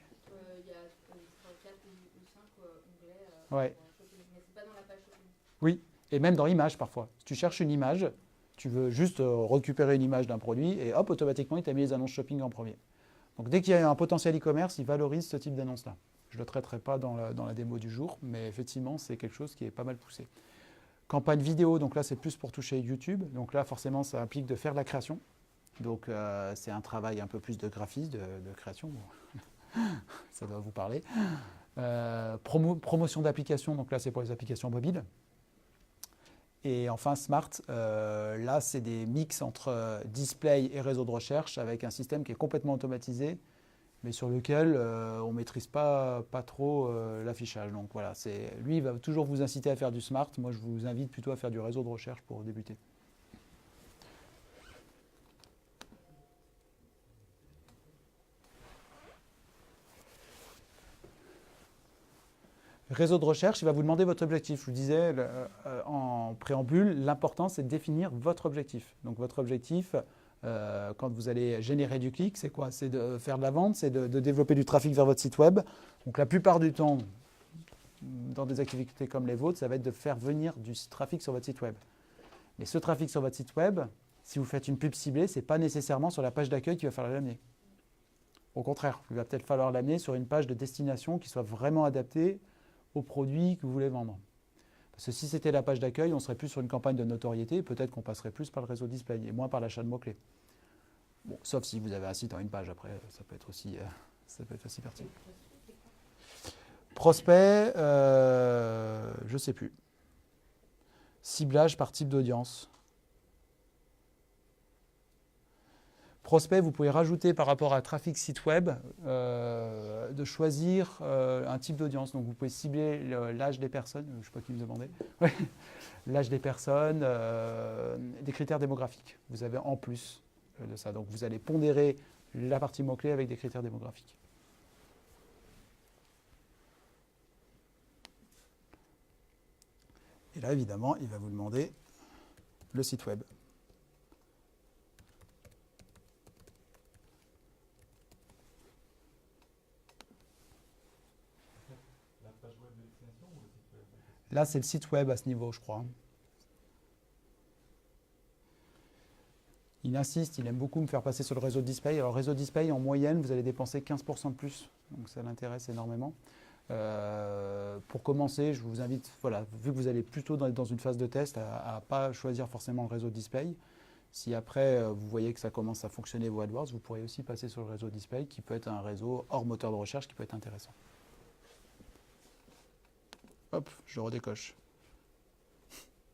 Il y a 4 ou 5 onglets Ouais. shopping, mais c'est pas dans la page shopping. Oui, et même dans image parfois. Si tu cherches une image, tu veux juste récupérer une image d'un produit et hop, automatiquement, il t'a mis les annonces shopping en premier. Donc dès qu'il y a un potentiel e-commerce, il valorise ce type d'annonce-là. Je ne le traiterai pas dans la démo du jour, mais effectivement, c'est quelque chose qui est pas mal poussé. Campagne vidéo, donc là, c'est plus pour toucher YouTube. Donc là, forcément, ça implique de faire de la création. Donc c'est un travail un peu plus de graphisme, de création. Bon. Ça doit vous parler. Promotion d'applications, donc là, c'est pour les applications mobiles. Et enfin, Smart, là, c'est des mix entre display et réseau de recherche avec un système qui est complètement automatisé, mais sur lequel on ne maîtrise pas trop l'affichage. Donc voilà, lui, il va toujours vous inciter à faire du Smart. Moi, je vous invite plutôt à faire du réseau de recherche pour débuter. Réseau de recherche, il va vous demander votre objectif. Je vous disais en préambule, l'important c'est de définir votre objectif. Donc votre objectif, quand vous allez générer du clic, c'est quoi? C'est de faire de la vente, c'est de développer du trafic vers votre site web. Donc la plupart du temps, dans des activités comme les vôtres, ça va être de faire venir du trafic sur votre site web. Mais ce trafic sur votre site web, si vous faites une pub ciblée, ce n'est pas nécessairement sur la page d'accueil qu'il va falloir l'amener. Au contraire, il va peut-être falloir l'amener sur une page de destination qui soit vraiment adaptée aux produits que vous voulez vendre. Parce que si c'était la page d'accueil, on serait plus sur une campagne de notoriété, peut-être qu'on passerait plus par le réseau display et moins par l'achat de mots-clés. Bon, sauf si vous avez un site en une page, après, ça peut être aussi pertinent. Prospect, je ne sais plus. Ciblage par type d'audience. Prospect, vous pouvez rajouter par rapport à trafic site web, de choisir un type d'audience. Donc vous pouvez cibler l'âge des personnes, je ne sais pas qui me demandait, ouais. L'âge des personnes, des critères démographiques. Vous avez en plus de ça. Donc vous allez pondérer la partie mot-clé avec des critères démographiques. Et là, évidemment, il va vous demander le site web. Là, c'est le site web à ce niveau, je crois. Il insiste, il aime beaucoup me faire passer sur le réseau display. Alors, réseau display, en moyenne, vous allez dépenser 15% de plus. Donc, ça l'intéresse énormément. Pour commencer, je vous invite, voilà, vu que vous allez plutôt dans une phase de test, à ne pas choisir forcément le réseau display. Si après, vous voyez que ça commence à fonctionner vos AdWords, vous pourrez aussi passer sur le réseau display, qui peut être un réseau hors moteur de recherche, qui peut être intéressant. Hop, je redécoche.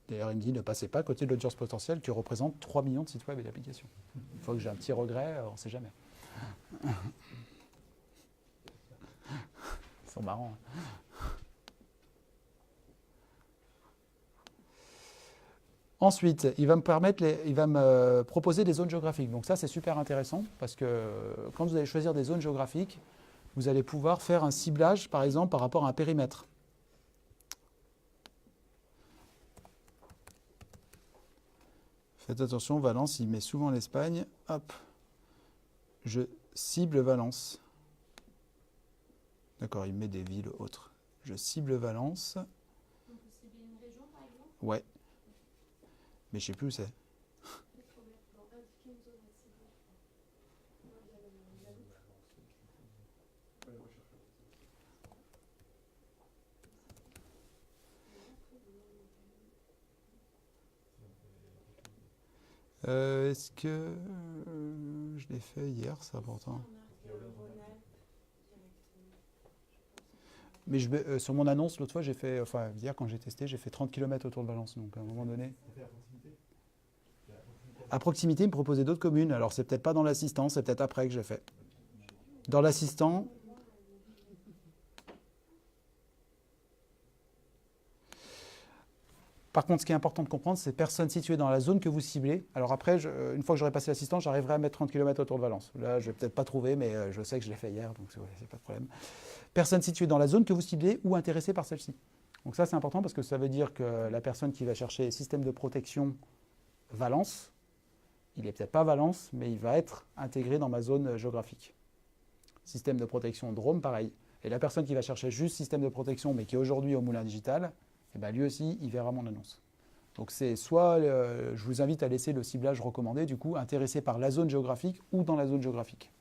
D'ailleurs, il me dit ne passez pas à côté de l'audience potentielle qui représente 3 millions de sites web et d'applications. Une fois que j'ai un petit regret, on ne sait jamais. Ils sont marrants. Ensuite, il va me proposer des zones géographiques. Donc ça, c'est super intéressant parce que quand vous allez choisir des zones géographiques, vous allez pouvoir faire un ciblage, par exemple, par rapport à un périmètre. Faites attention, Valence, il met souvent l'Espagne. Hop, je cible Valence. D'accord, il met des villes autres. Je cible Valence. On peut cibler une région par exemple. Ouais. Mais je sais plus où c'est. Est-ce que je l'ai fait hier, c'est important. Mais sur mon annonce, l'autre fois, j'ai fait, enfin, hier quand j'ai testé, j'ai fait 30 km autour de Valence. Donc à un moment donné. À proximité, il me proposait d'autres communes. Alors c'est peut-être pas dans l'assistant, c'est peut-être après que j'ai fait. Dans l'assistant. Par contre, ce qui est important de comprendre, c'est personnes situées dans la zone que vous ciblez. Alors après, une fois que j'aurai passé l'assistant, j'arriverai à mettre 30 km autour de Valence. Là, je ne vais peut-être pas trouver, mais je sais que je l'ai fait hier, donc c'est pas de problème. Personnes situées dans la zone que vous ciblez ou intéressées par celle-ci. Donc ça, c'est important parce que ça veut dire que la personne qui va chercher système de protection Valence, il n'est peut-être pas Valence, mais il va être intégré dans ma zone géographique. Système de protection Drôme, pareil. Et la personne qui va chercher juste système de protection, mais qui est aujourd'hui au Moulin Digital, eh ben lui aussi, il verra mon annonce. Donc c'est soit, je vous invite à laisser le ciblage recommandé, du coup, intéressé par la zone géographique ou dans la zone géographique.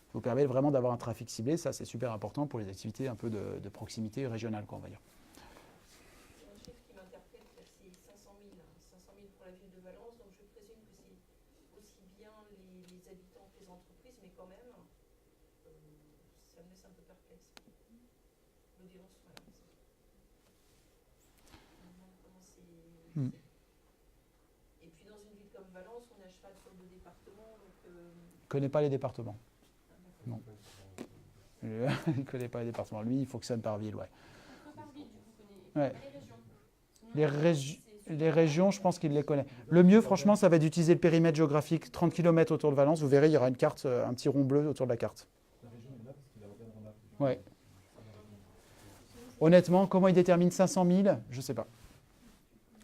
Ça vous permet vraiment d'avoir un trafic ciblé, ça c'est super important pour les activités un peu de proximité régionale, quoi, on va dire. Un chiffre qui m'interpelle, c'est 500 000. 500 000 pour la ville de Valence, donc je présume que c'est aussi bien les habitants que les entreprises, mais quand même, ça me laisse un peu perplexe. L'audience, voilà. Et puis dans une ville comme Valence, on est à cheval sur 2 départements. Donc, Je ne connais pas les départements. Non. Il ne connaît pas les départements. Lui, il fonctionne par ville, ouais. Par ville, vous connaissez Ouais. Les régions, je pense qu'il les connaît. Le mieux, franchement, ça va être d'utiliser le périmètre géographique 30 km autour de Valence. Vous verrez, il y aura une carte, un petit rond bleu autour de la carte. Ouais. Honnêtement, comment il détermine 500 000 ? Je ne sais pas.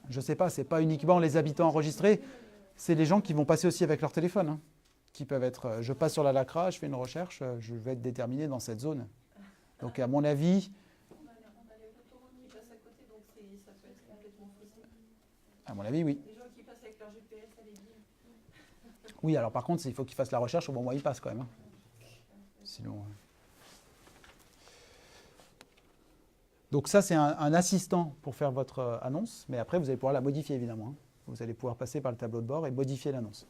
Je ne sais pas, ce n'est pas uniquement les habitants enregistrés, c'est les gens qui vont passer aussi avec leur téléphone. Hein, qui peuvent être, je passe sur la LACRA, je fais une recherche, je vais être déterminé dans cette zone. Donc à mon avis... À mon avis, oui. Les gens qui passent avec leur GPS à l'aiguille. Oui, alors par contre, il faut qu'ils fassent la recherche au moment où ils passent quand même. Hein. Sinon... Donc ça, c'est un assistant pour faire votre annonce, mais après, vous allez pouvoir la modifier, évidemment. Hein. Vous allez pouvoir passer par le tableau de bord et modifier l'annonce.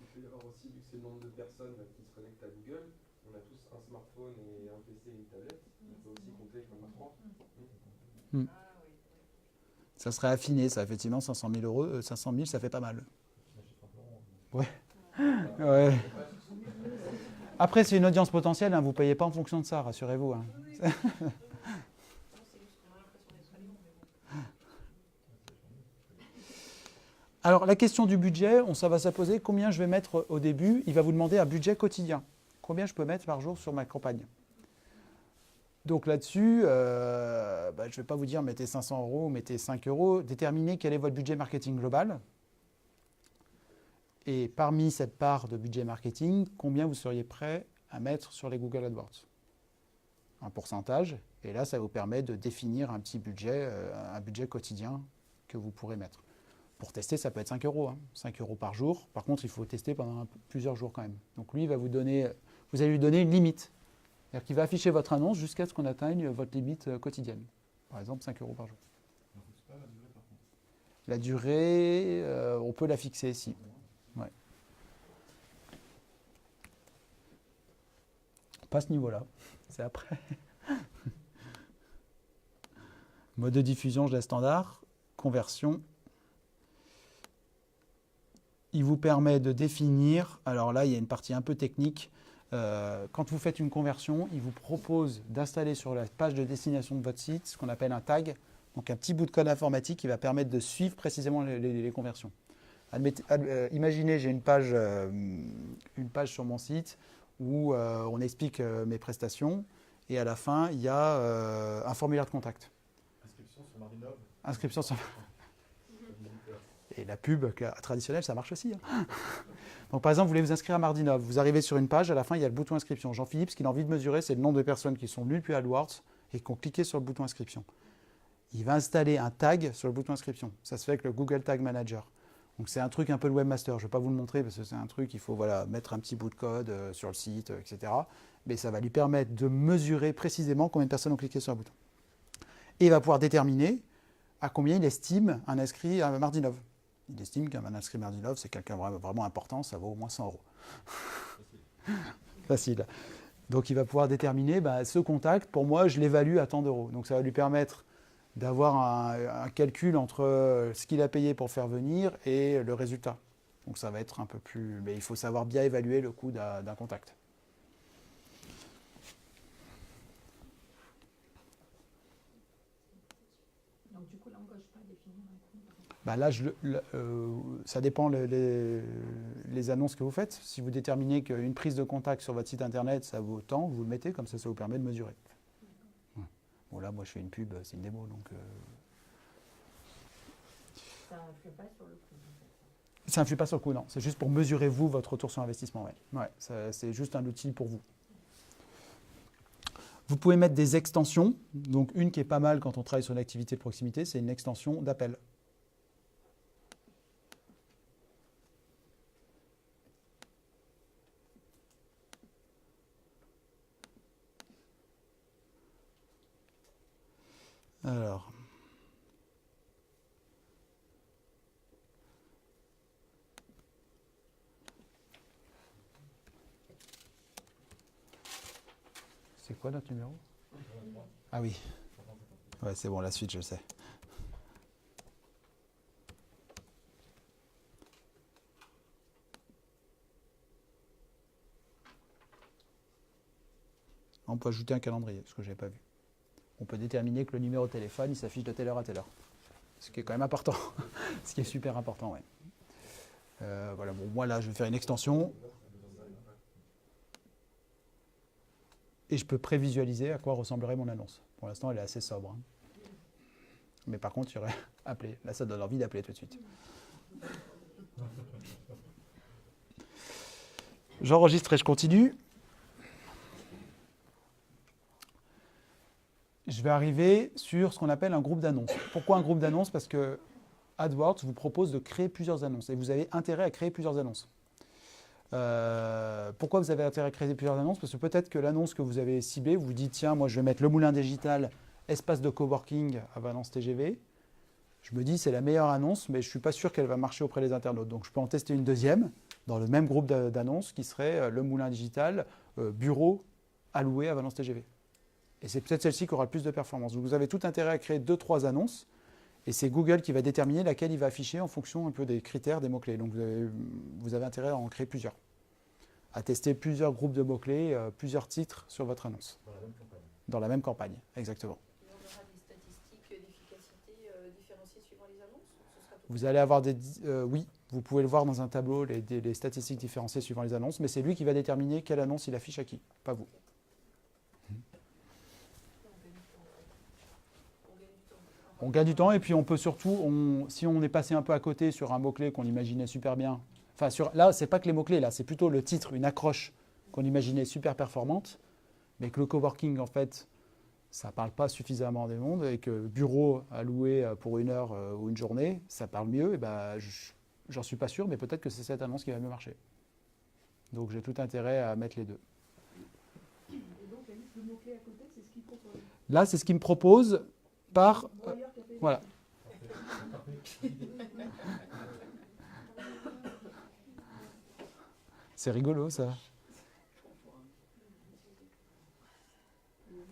Il peut y avoir aussi, vu que c'est le nombre de personnes qui se connectent à Google, on a tous un smartphone et un PC et une tablette, on peut aussi compter comme 3. Ça serait affiné, ça, effectivement, 500 000 €, ça fait pas mal. Ouais. Ouais. Après, c'est une audience potentielle, hein, vous ne payez pas en fonction de ça, rassurez-vous. Hein. Alors, la question du budget, ça va se poser. Combien je vais mettre au début ? Il va vous demander un budget quotidien. Combien je peux mettre par jour sur ma campagne ? Donc là-dessus, je ne vais pas vous dire mettez 500 €, mettez 5 €. Déterminez quel est votre budget marketing global. Et parmi cette part de budget marketing, combien vous seriez prêt à mettre sur les Google AdWords ? Un pourcentage. Et là, ça vous permet de définir un petit budget, un budget quotidien que vous pourrez mettre. Pour tester, ça peut être 5 €, hein, 5 € par jour. Par contre, il faut tester pendant plusieurs jours quand même. Donc lui, il va vous allez lui donner une limite. C'est-à-dire qu'il va afficher votre annonce jusqu'à ce qu'on atteigne votre limite quotidienne. Par exemple, 5 € par jour. La durée, on peut la fixer ici. Ouais. Pas à ce niveau-là, c'est après. Mode de diffusion, je laisse standard. Conversion. Il vous permet de définir, alors là il y a une partie un peu technique, quand vous faites une conversion, il vous propose d'installer sur la page de destination de votre site ce qu'on appelle un tag Donc un petit bout de code informatique qui va permettre de suivre précisément les conversions. Imaginez, j'ai une page sur mon site où on explique mes prestations et à la fin, il y a un formulaire de contact. Inscription sur Mardinov. Inscription sur... Et la pub traditionnelle, ça marche aussi. Hein. Donc par exemple, vous voulez vous inscrire à Mardinov, vous arrivez sur une page, à la fin, il y a le bouton inscription. Jean-Philippe, ce qu'il a envie de mesurer, c'est le nombre de personnes qui sont venues depuis AdWords et qui ont cliqué sur le bouton inscription. Il va installer un tag sur le bouton inscription. Ça se fait avec le Google Tag Manager. Donc c'est un truc un peu de webmaster. Je ne vais pas vous le montrer parce que c'est un truc, il faut mettre un petit bout de code sur le site, etc. Mais ça va lui permettre de mesurer précisément combien de personnes ont cliqué sur un bouton. Et il va pouvoir déterminer à combien il estime un inscrit à Mardinov. Il estime qu'un inscrit Mardinov, c'est quelqu'un vraiment important, ça vaut au moins 100 €. Facile. Donc il va pouvoir déterminer, ce contact, pour moi, je l'évalue à tant d'euros. Donc ça va lui permettre d'avoir un calcul entre ce qu'il a payé pour faire venir et le résultat. Donc ça va être un peu plus... Mais il faut savoir bien évaluer le coût d'un contact. Donc du coup, là, on ne coche pas définir un coût. Là, ça dépend les annonces que vous faites. Si vous déterminez qu'une prise de contact sur votre site internet, ça vaut tant, vous le mettez, comme ça vous permet de mesurer. Ouais. Bon, là, moi, je fais une pub, c'est une démo, donc... Ça n'influe pas sur le coût. Ça n'influe pas sur le coût, non. C'est juste pour mesurer, vous, votre retour sur investissement. Ouais, c'est juste un outil pour vous. Vous pouvez mettre des extensions. Donc, une qui est pas mal quand on travaille sur une activité de proximité, c'est une extension d'appel. Alors... C'est quoi notre numéro? Ah oui. Ouais, c'est bon, la suite, je sais. On peut ajouter un calendrier, ce que je n'avais pas vu. On peut déterminer que le numéro de téléphone, il s'affiche de telle heure à telle heure. Ce qui est quand même important. Ce qui est super important, ouais. Voilà, bon, moi là, je vais faire une extension. Et je peux prévisualiser à quoi ressemblerait mon annonce. Pour l'instant, elle est assez sobre. Hein. Mais par contre, il y aurait appeler. Là, ça donne envie d'appeler tout de suite. J'enregistre et je continue. Je vais arriver sur ce qu'on appelle un groupe d'annonces. Pourquoi un groupe d'annonces? Parce que AdWords vous propose de créer plusieurs annonces. Et vous avez intérêt à créer plusieurs annonces. Pourquoi vous avez intérêt à créer plusieurs annonces? Parce que peut-être que l'annonce que vous avez ciblée, vous dites, tiens, moi je vais mettre le Moulin Digital, espace de coworking à Valence TGV. Je me dis, c'est la meilleure annonce, mais je ne suis pas sûr qu'elle va marcher auprès des internautes. Donc je peux en tester une deuxième, dans le même groupe d'annonces, qui serait le Moulin Digital, bureau alloué à Valence TGV. Et c'est peut-être celle-ci qui aura le plus de performance. Donc vous avez tout intérêt à créer 2-3 annonces, et c'est Google qui va déterminer laquelle il va afficher en fonction un peu des critères, des mots-clés. Donc vous avez intérêt à en créer plusieurs. À tester plusieurs groupes de mots-clés, plusieurs titres sur votre annonce. Dans la même campagne. Dans la même campagne, exactement. Et on aura des statistiques d'efficacité différenciées suivant les annonces? Ce sera tout Vous allez avoir oui, vous pouvez le voir dans un tableau, les statistiques différenciées suivant les annonces, mais c'est lui qui va déterminer quelle annonce il affiche à qui, pas vous. On gagne du temps et puis on peut surtout, si on est passé un peu à côté sur un mot-clé qu'on imaginait super bien, enfin là, c'est pas que les mots-clés, là, c'est plutôt le titre, une accroche qu'on imaginait super performante, mais que le coworking, en fait, ça ne parle pas suffisamment des mondes et que bureau alloué pour une heure ou une journée, ça parle mieux, et j'en suis pas sûr, mais peut-être que c'est cette annonce qui va mieux marcher. Donc j'ai tout intérêt à mettre les deux. Et donc la liste de mots-clés à côté, c'est ce qu'il propose? Là, c'est ce qu'il me propose par... voilà. C'est rigolo, ça.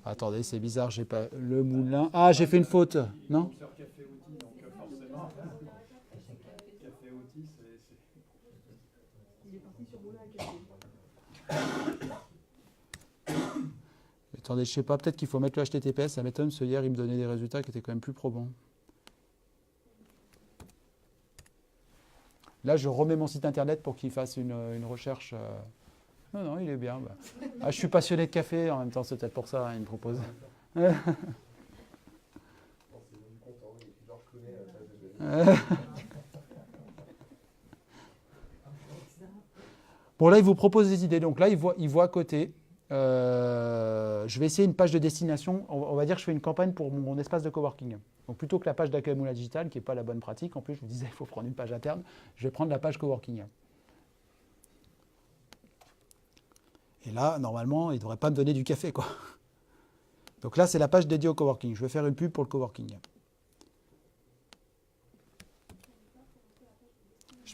Attendez, c'est bizarre, j'ai pas le moulin. Ah, j'ai fait une faute, non? Sur Café Outil, donc forcément, Café Outil, Il est parti sur Moulin à Café. Attendez, je sais pas, peut-être qu'il faut mettre le HTTPS. Ça m'étonne, ce hier, il me donnait des résultats qui étaient quand même plus probants. Là, je remets mon site internet pour qu'il fasse une recherche. Non, non, il est bien. Bah. Ah, je suis passionné de café, en même temps, c'est peut-être pour ça, il me propose. Bon, là, il vous propose des idées. Donc là, il voit à côté. Je vais essayer une page de destination. On va dire que je fais une campagne pour mon espace de coworking. Donc plutôt que la page d'accueil Moulin Digital, qui n'est pas la bonne pratique, en plus, je vous disais, il faut prendre une page interne, je vais prendre la page coworking. Et là, normalement, il ne devrait pas me donner du café, quoi. Donc là, c'est la page dédiée au coworking. Je vais faire une pub pour le coworking.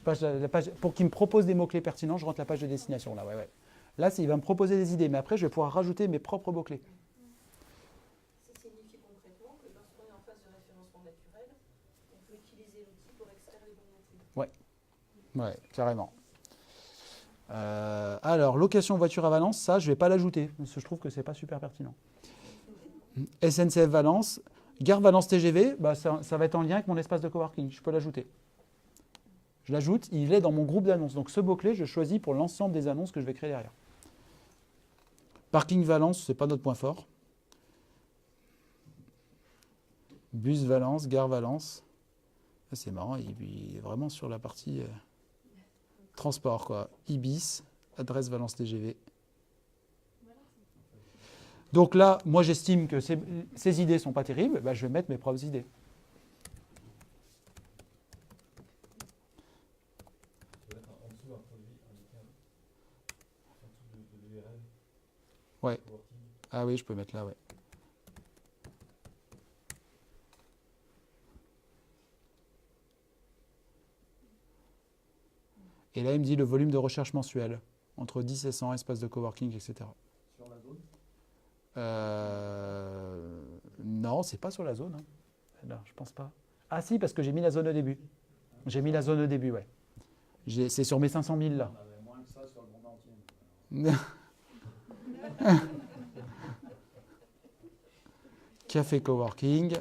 La page, pour qu'il me propose des mots-clés pertinents, je rentre la page de destination. Là, ouais. Là, il va me proposer des idées, mais après, je vais pouvoir rajouter mes propres mots-clés. Ça signifie concrètement que lorsqu'on est en phase de référencement naturel, on peut utiliser l'outil pour extraire les bons mots-clés. Ouais, carrément. Alors, location voiture à Valence, ça, je ne vais pas l'ajouter, parce que je trouve que ce n'est pas super pertinent. SNCF Valence, gare Valence TGV, bah, ça va être en lien avec mon espace de coworking, je peux l'ajouter. Je l'ajoute, il est dans mon groupe d'annonces. Donc ce mot-clé, je choisis pour l'ensemble des annonces que je vais créer derrière. Parking Valence, ce n'est pas notre point fort. Bus Valence, gare Valence. C'est marrant, il est vraiment sur la partie transport, quoi. Ibis, adresse Valence TGV. Donc là, moi j'estime que ces idées ne sont pas terribles, bah, je vais mettre mes propres idées. Ouais. Ah oui, je peux mettre là, ouais. Et là, il me dit le volume de recherche mensuel, entre 10 et 100 espaces de coworking, etc. Sur la zone Non, c'est pas sur la zone. Hein. Non, je pense pas. Ah si, parce que j'ai mis la zone au début. J'ai mis la zone au début, ouais. C'est sur mes 500 000, là. On avait moins que ça sur le monde entier. Café coworking.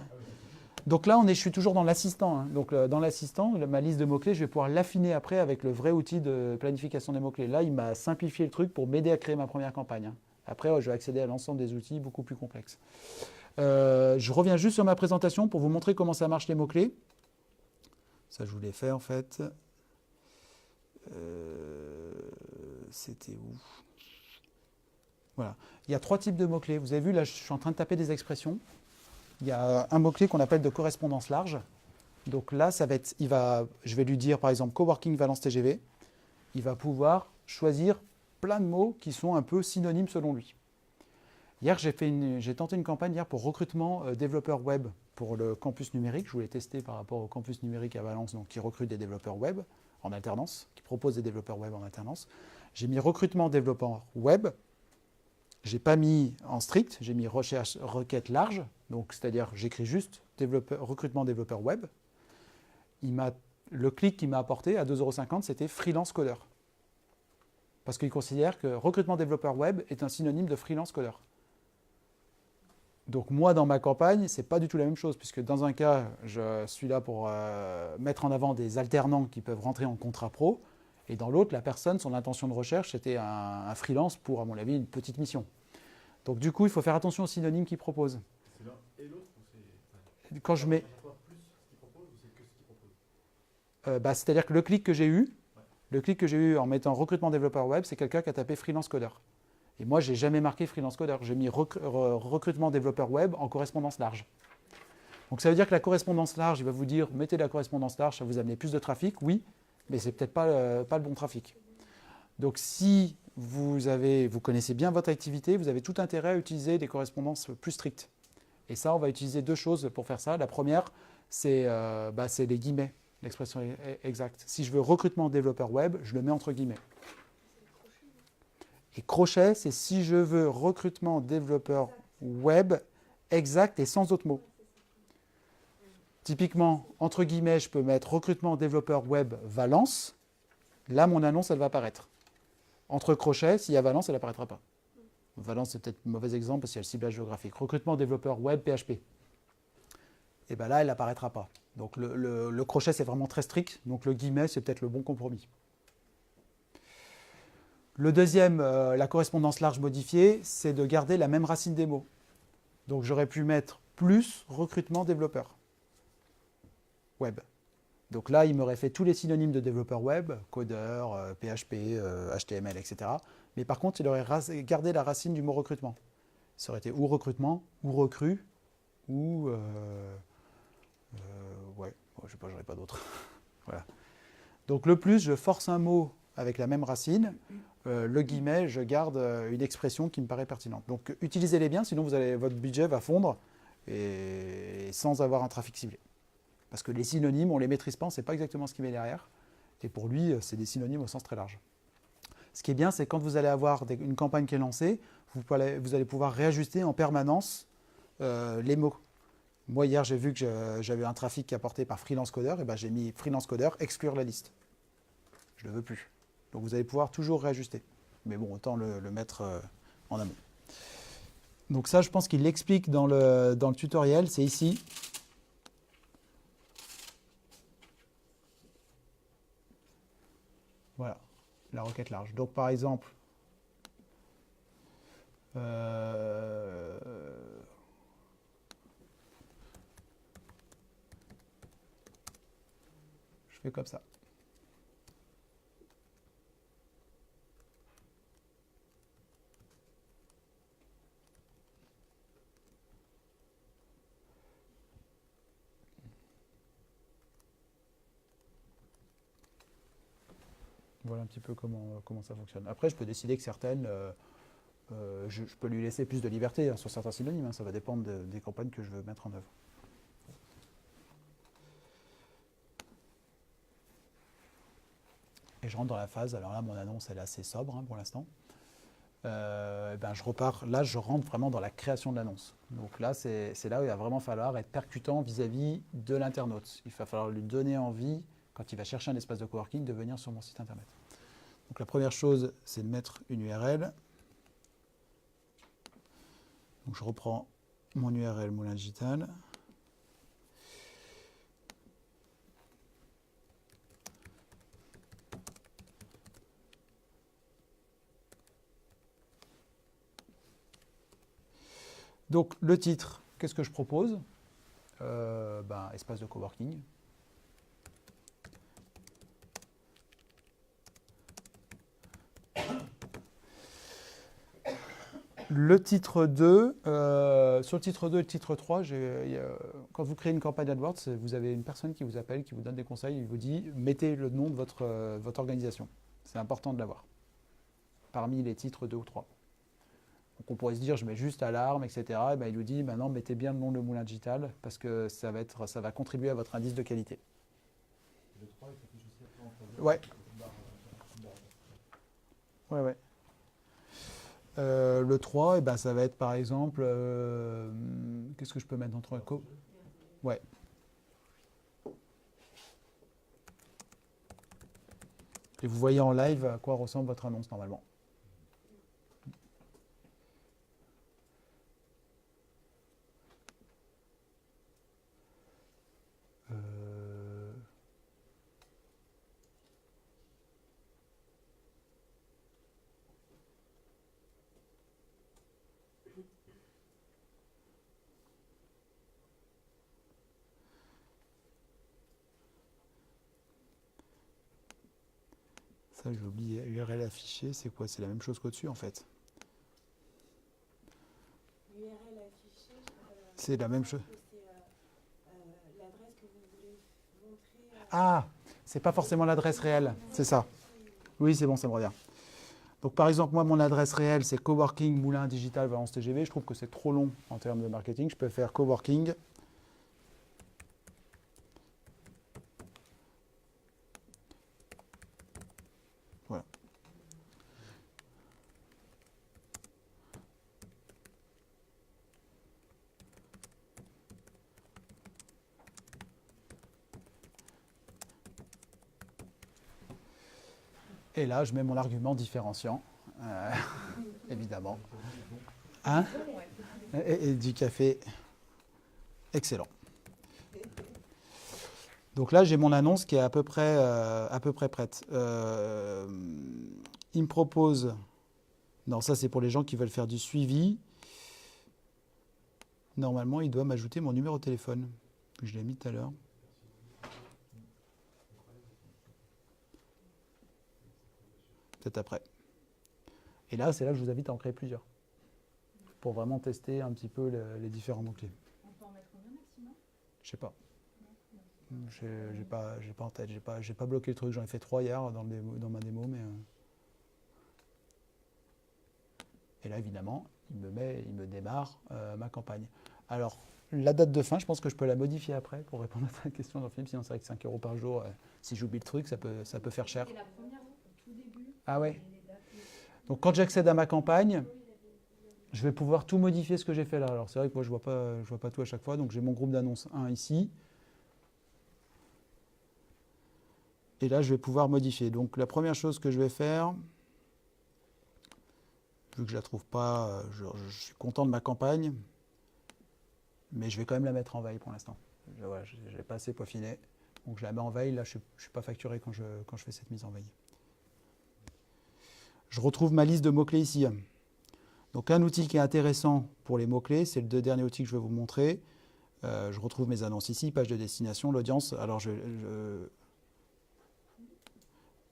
Donc là, je suis toujours dans l'assistant. Hein. Donc dans l'assistant, ma liste de mots-clés, je vais pouvoir l'affiner après avec le vrai outil de planification des mots-clés. Là, il m'a simplifié le truc pour m'aider à créer ma première campagne. Hein. Après, je vais accéder à l'ensemble des outils beaucoup plus complexes. Je reviens juste sur ma présentation pour vous montrer comment ça marche les mots-clés. Ça, je vous l'ai fait en fait. C'était où ? Voilà. Il y a 3 types de mots-clés. Vous avez vu, là, je suis en train de taper des expressions. Il y a un mot-clé qu'on appelle de correspondance large. Donc là, ça va être, je vais lui dire, par exemple, coworking Valence TGV. Il va pouvoir choisir plein de mots qui sont un peu synonymes selon lui. Hier, j'ai tenté une campagne hier pour recrutement développeur web pour le campus numérique. Je voulais tester par rapport au campus numérique à Valence, donc qui recrute des développeurs web en alternance, qui propose des développeurs web en alternance. J'ai mis recrutement développeur web. Je n'ai pas mis en strict, j'ai mis recherche requête large, donc c'est-à-dire j'écris juste recrutement développeur web. Le clic qu'il m'a apporté à 2,50 €, c'était freelance codeur. Parce qu'il considère que recrutement développeur web est un synonyme de freelance codeur. Donc moi, dans ma campagne, ce n'est pas du tout la même chose, puisque dans un cas, je suis là pour mettre en avant des alternants qui peuvent rentrer en contrat pro, et dans l'autre, la personne, son intention de recherche, c'était un freelance pour, à mon avis, une petite mission. Donc du coup, il faut faire attention aux synonymes qu'il propose. C'est l'un et l'autre ou c'est... Quand je mets... plus ce qu'il propose ou c'est que ce qu'il propose c'est-à-dire que le clic que j'ai eu, en mettant recrutement développeur web, c'est quelqu'un qui a tapé freelance codeur. Et moi, je n'ai jamais marqué freelance codeur. J'ai mis recrutement développeur web en correspondance large. Donc ça veut dire que la correspondance large, il va vous dire, mettez la correspondance large, ça va vous amener plus de trafic, oui, mais ce n'est peut-être pas le bon trafic. Donc si vous connaissez bien votre activité, vous avez tout intérêt à utiliser des correspondances plus strictes. Et ça, on va utiliser 2 choses pour faire ça. La première, c'est les guillemets, l'expression exacte. Si je veux recrutement développeur web, je le mets entre guillemets. Et crochet, c'est si je veux recrutement développeur web exact et sans autres mots. Typiquement, entre guillemets, je peux mettre recrutement développeur web Valence. Là, mon annonce, elle va apparaître. Entre crochets, s'il y a Valence, elle n'apparaîtra pas. Valence, c'est peut-être un mauvais exemple parce qu'il y a le ciblage géographique. Recrutement développeur web PHP. Et bien là, elle n'apparaîtra pas. Donc le crochet, c'est vraiment très strict. Donc le guillemet, c'est peut-être le bon compromis. Le deuxième, la correspondance large modifiée, c'est de garder la même racine des mots. Donc j'aurais pu mettre plus recrutement développeur web. Donc là, il m'aurait fait tous les synonymes de développeur web, codeur, PHP, HTML, etc. Mais par contre, il aurait gardé la racine du mot recrutement. Ça aurait été ou recrutement, ou recrue, ou... ouais, je sais pas, j'aurais pas d'autre. Voilà. Donc le plus, je force un mot avec la même racine. Le guillemet, je garde une expression qui me paraît pertinente. Donc utilisez-les bien, sinon votre budget va fondre et sans avoir un trafic ciblé. Parce que les synonymes, on ne les maîtrise pas, on ne sait pas exactement ce qu'il met derrière. Et pour lui, c'est des synonymes au sens très large. Ce qui est bien, c'est quand vous allez avoir une campagne qui est lancée, vous allez pouvoir réajuster en permanence les mots. Moi, hier, j'ai vu que j'avais un trafic qui est apporté par Freelance Coder, et ben, j'ai mis Freelance Coder, exclure la liste. Je ne le veux plus. Donc vous allez pouvoir toujours réajuster. Mais bon, autant le mettre en amont. Donc ça, je pense qu'il l'explique dans le tutoriel, c'est ici. Voilà, la requête large. Donc par exemple, je fais comme ça. Voilà un petit peu comment ça fonctionne. Après, je peux décider que certaines, je peux lui laisser plus de liberté sur certains synonymes. Hein, ça va dépendre des campagnes que je veux mettre en œuvre. Et je rentre dans la phase, alors là, mon annonce, elle est assez sobre pour l'instant. Je repars, là, je rentre vraiment dans la création de l'annonce. Donc là, c'est là où il va vraiment falloir être percutant vis-à-vis de l'internaute. Il va falloir lui donner envie, quand il va chercher un espace de coworking, de venir sur mon site internet. Donc la première chose, c'est de mettre une URL. Donc je reprends mon URL Moulin Digital. Donc le titre, qu'est-ce que je propose? Espace de coworking. Le titre 2, sur le titre 2 et le titre 3, quand vous créez une campagne AdWords, vous avez une personne qui vous appelle, qui vous donne des conseils, il vous dit mettez le nom de votre organisation. C'est important de l'avoir, parmi les titres 2 ou 3. Donc on pourrait se dire je mets juste alarme, etc. Et ben, il nous dit maintenant mettez bien le nom de Moulin Digital parce que ça va contribuer à votre indice de qualité. Le 3, il s'affiche aussi après en faveur. Ouais. Ouais. Le 3, ça va être par exemple, qu'est-ce que je peux mettre entre un co? Ouais. Et vous voyez en live à quoi ressemble votre annonce normalement. Ça, j'ai oublié. URL affichée, c'est quoi? C'est la même chose qu'au-dessus, en fait. L'URL affichée, c'est la même chose. C'est l'adresse que vous voulez montrer. Ah, c'est pas forcément l'adresse réelle, c'est ça. Oui, c'est bon, ça me revient. Donc, par exemple, moi, mon adresse réelle, c'est Coworking Moulin Digital Valence TGV. Je trouve que c'est trop long en termes de marketing. Je peux faire Coworking. Voilà. Et là, je mets mon argument différenciant, évidemment. Hein? Et du café excellent. Donc là, j'ai mon annonce qui est à peu près prête. Il me propose... Non, ça c'est pour les gens qui veulent faire du suivi. Normalement, il doit m'ajouter mon numéro de téléphone. Je l'ai mis tout à l'heure. Peut-être après. Et là, c'est là que je vous invite à en créer plusieurs. Pour vraiment tester un petit peu les différents mots-clés. On peut en mettre combien maximum? Je sais pas. J'ai pas en tête. J'ai pas bloqué le truc. J'en ai fait 3 hier dans ma démo, mais... Et là, évidemment, il me démarre ma campagne. Alors, la date de fin, je pense que je peux la modifier après pour répondre à ta question, Jean-Philippe. Sinon, c'est vrai que 5 € par jour, si j'oublie le truc, ça peut faire cher. Et la première, au tout début? Ah ouais. Donc, quand j'accède à ma campagne, je vais pouvoir tout modifier ce que j'ai fait là. Alors, c'est vrai que moi, je vois pas tout à chaque fois. Donc, j'ai mon groupe d'annonces 1 ici. Et là, je vais pouvoir modifier. Donc, la première chose que je vais faire... Vu que je la trouve pas, je suis content de ma campagne, mais je vais quand même la mettre en veille pour l'instant. Je l'ai pas assez peaufiné, donc je la mets en veille. Là, je ne suis pas facturé quand je fais cette mise en veille. Je retrouve ma liste de mots-clés ici. Donc un outil qui est intéressant pour les mots-clés, c'est le 2 derniers outils que je vais vous montrer. Je retrouve mes annonces ici, page de destination, l'audience. Alors je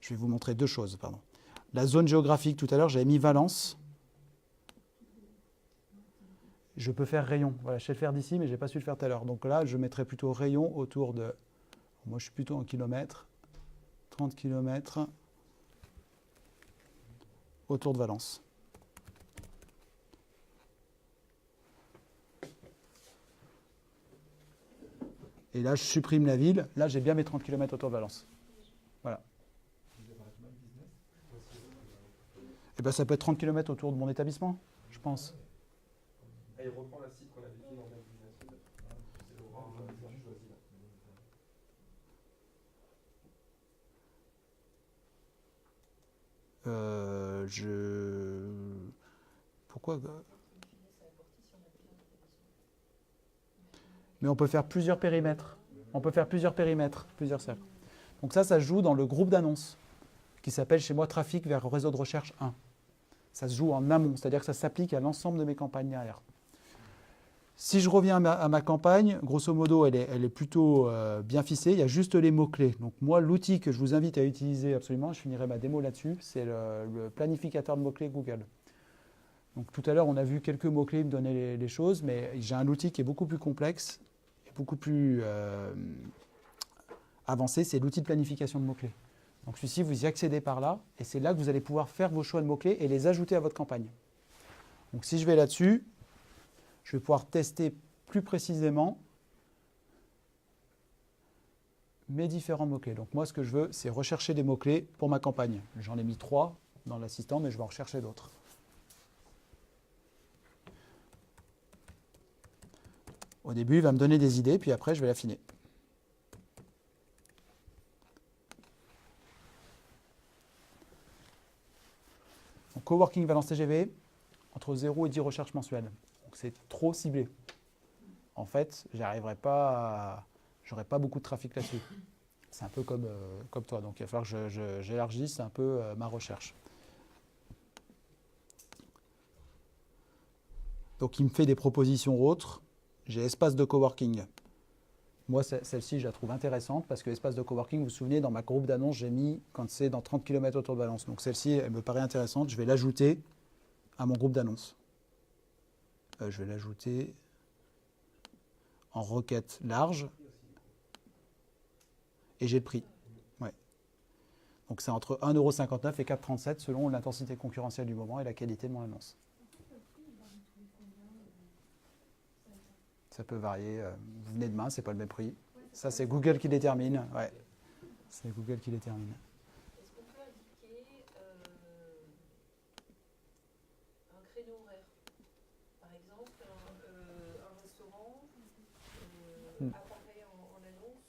vais vous montrer 2 choses. Pardon. La zone géographique, tout à l'heure, j'avais mis Valence. Je peux faire rayon. Voilà, je sais le faire d'ici, mais je n'ai pas su le faire tout à l'heure. Donc là, je mettrai plutôt rayon autour de... Moi, je suis plutôt en kilomètres. 30 km autour de Valence. Et là, je supprime la ville. Là, j'ai bien mes 30 km autour de Valence. Voilà. Et ben, ça peut être 30 km autour de mon établissement, je pense. Et il reprend la site qu'on avait fait dans le business. C'est Laurent, Pourquoi? Mais on peut faire plusieurs périmètres. On peut faire plusieurs périmètres, plusieurs cercles. Donc ça se joue dans le groupe d'annonces qui s'appelle chez moi Trafic vers réseau de recherche 1. Ça se joue en amont, c'est-à-dire que ça s'applique à l'ensemble de mes campagnes derrière. Si je reviens à ma campagne, grosso modo, elle est plutôt bien ficelée. Il y a juste les mots-clés. Donc moi, l'outil que je vous invite à utiliser absolument, je finirai ma démo là-dessus, c'est le planificateur de mots-clés Google. Donc tout à l'heure, on a vu quelques mots-clés me donner les choses, mais j'ai un outil qui est beaucoup plus complexe, beaucoup plus avancé, c'est l'outil de planification de mots-clés. Donc celui-ci, vous y accédez par là, et c'est là que vous allez pouvoir faire vos choix de mots-clés et les ajouter à votre campagne. Donc si je vais là-dessus, je vais pouvoir tester plus précisément mes différents mots-clés. Donc moi, ce que je veux, c'est rechercher des mots-clés pour ma campagne. J'en ai mis 3 dans l'assistant, mais je vais en rechercher d'autres. Au début, il va me donner des idées, puis après, je vais l'affiner. Donc, Coworking Valence TGV, entre 0 et 10 recherches mensuelles. C'est trop ciblé. En fait, j'aurais pas beaucoup de trafic là-dessus. C'est un peu comme toi. Donc, il va falloir que j'élargisse un peu ma recherche. Donc, il me fait des propositions autres. J'ai espace de coworking. Moi, celle-ci, je la trouve intéressante parce que espace de coworking, vous vous souvenez, dans ma groupe d'annonces, j'ai mis quand c'est dans 30 km autour de Valence. Donc, celle-ci, elle me paraît intéressante. Je vais l'ajouter à mon groupe d'annonces. Je vais l'ajouter en requête large et j'ai le prix. Ouais. Donc c'est entre 1,59 € et 4,37 € selon l'intensité concurrentielle du moment et la qualité de mon annonce. Ça peut varier. Vous venez demain, c'est pas le même prix. Ça, c'est Google qui détermine. Ouais. C'est Google qui détermine. Est-ce qu'on peut indiquer un créneau horaire? Par exemple, un restaurant apparaît en annonce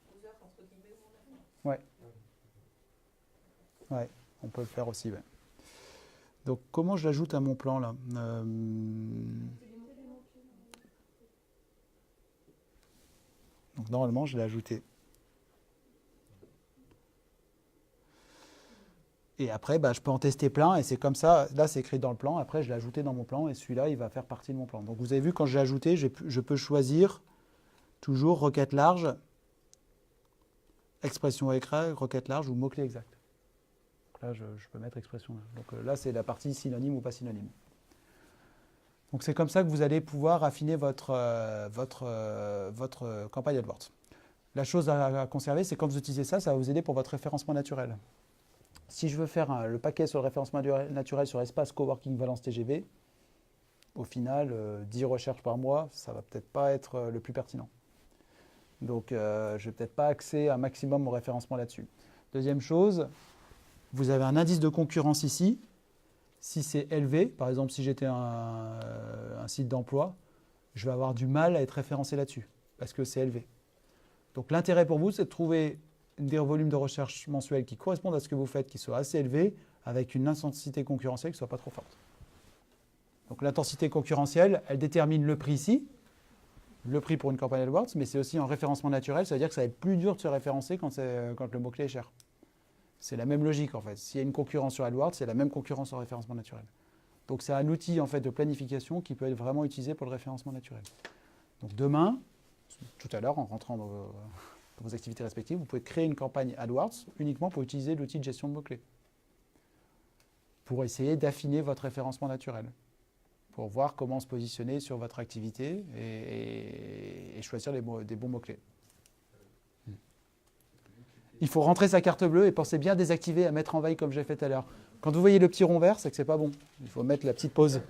aux heures entre guillemets où on a. Ouais. Ouais, on peut le faire aussi. Ouais. Donc, comment je l'ajoute à mon plan, là Donc, normalement, je l'ai ajouté. Et après, bah, je peux en tester plein, et c'est comme ça. Là, c'est écrit dans le plan. Après, je l'ai ajouté dans mon plan, et celui-là, il va faire partie de mon plan. Donc, vous avez vu, quand je l'ai ajouté, je peux choisir toujours requête large, expression écran, requête large ou mot-clé exact. Donc là, je peux mettre expression large. Donc là, c'est la partie synonyme ou pas synonyme. Donc, c'est comme ça que vous allez pouvoir affiner votre campagne AdWords. La chose à conserver, c'est quand vous utilisez ça, ça va vous aider pour votre référencement naturel. Si je veux faire le paquet sur le référencement naturel sur espace coworking Valence TGV, au final, 10 recherches par mois, ça va peut-être pas être le plus pertinent. Donc, je vais peut-être pas axer un maximum au référencement là-dessus. Deuxième chose, vous avez un indice de concurrence ici. Si c'est élevé, par exemple, si j'étais un site d'emploi, je vais avoir du mal à être référencé là-dessus, parce que c'est élevé. Donc, l'intérêt pour vous, c'est de trouver des volumes de recherche mensuels qui correspondent à ce que vous faites, qui soient assez élevés, avec une intensité concurrentielle qui ne soit pas trop forte. Donc l'intensité concurrentielle, elle détermine le prix ici, le prix pour une campagne AdWords, mais c'est aussi en référencement naturel, ça veut dire que ça va être plus dur de se référencer quand le mot-clé est cher. C'est la même logique en fait. S'il y a une concurrence sur AdWords, c'est la même concurrence en référencement naturel. Donc c'est un outil en fait de planification qui peut être vraiment utilisé pour le référencement naturel. Donc demain, tout à l'heure, en rentrant dans vos activités respectives, vous pouvez créer une campagne AdWords uniquement pour utiliser l'outil de gestion de mots-clés. Pour essayer d'affiner votre référencement naturel. Pour voir comment se positionner sur votre activité et choisir des bons mots-clés. Il faut rentrer sa carte bleue et pensez bien à désactiver, à mettre en veille comme j'ai fait tout à l'heure. Quand vous voyez le petit rond vert, c'est que c'est pas bon. Il faut mettre la petite pause.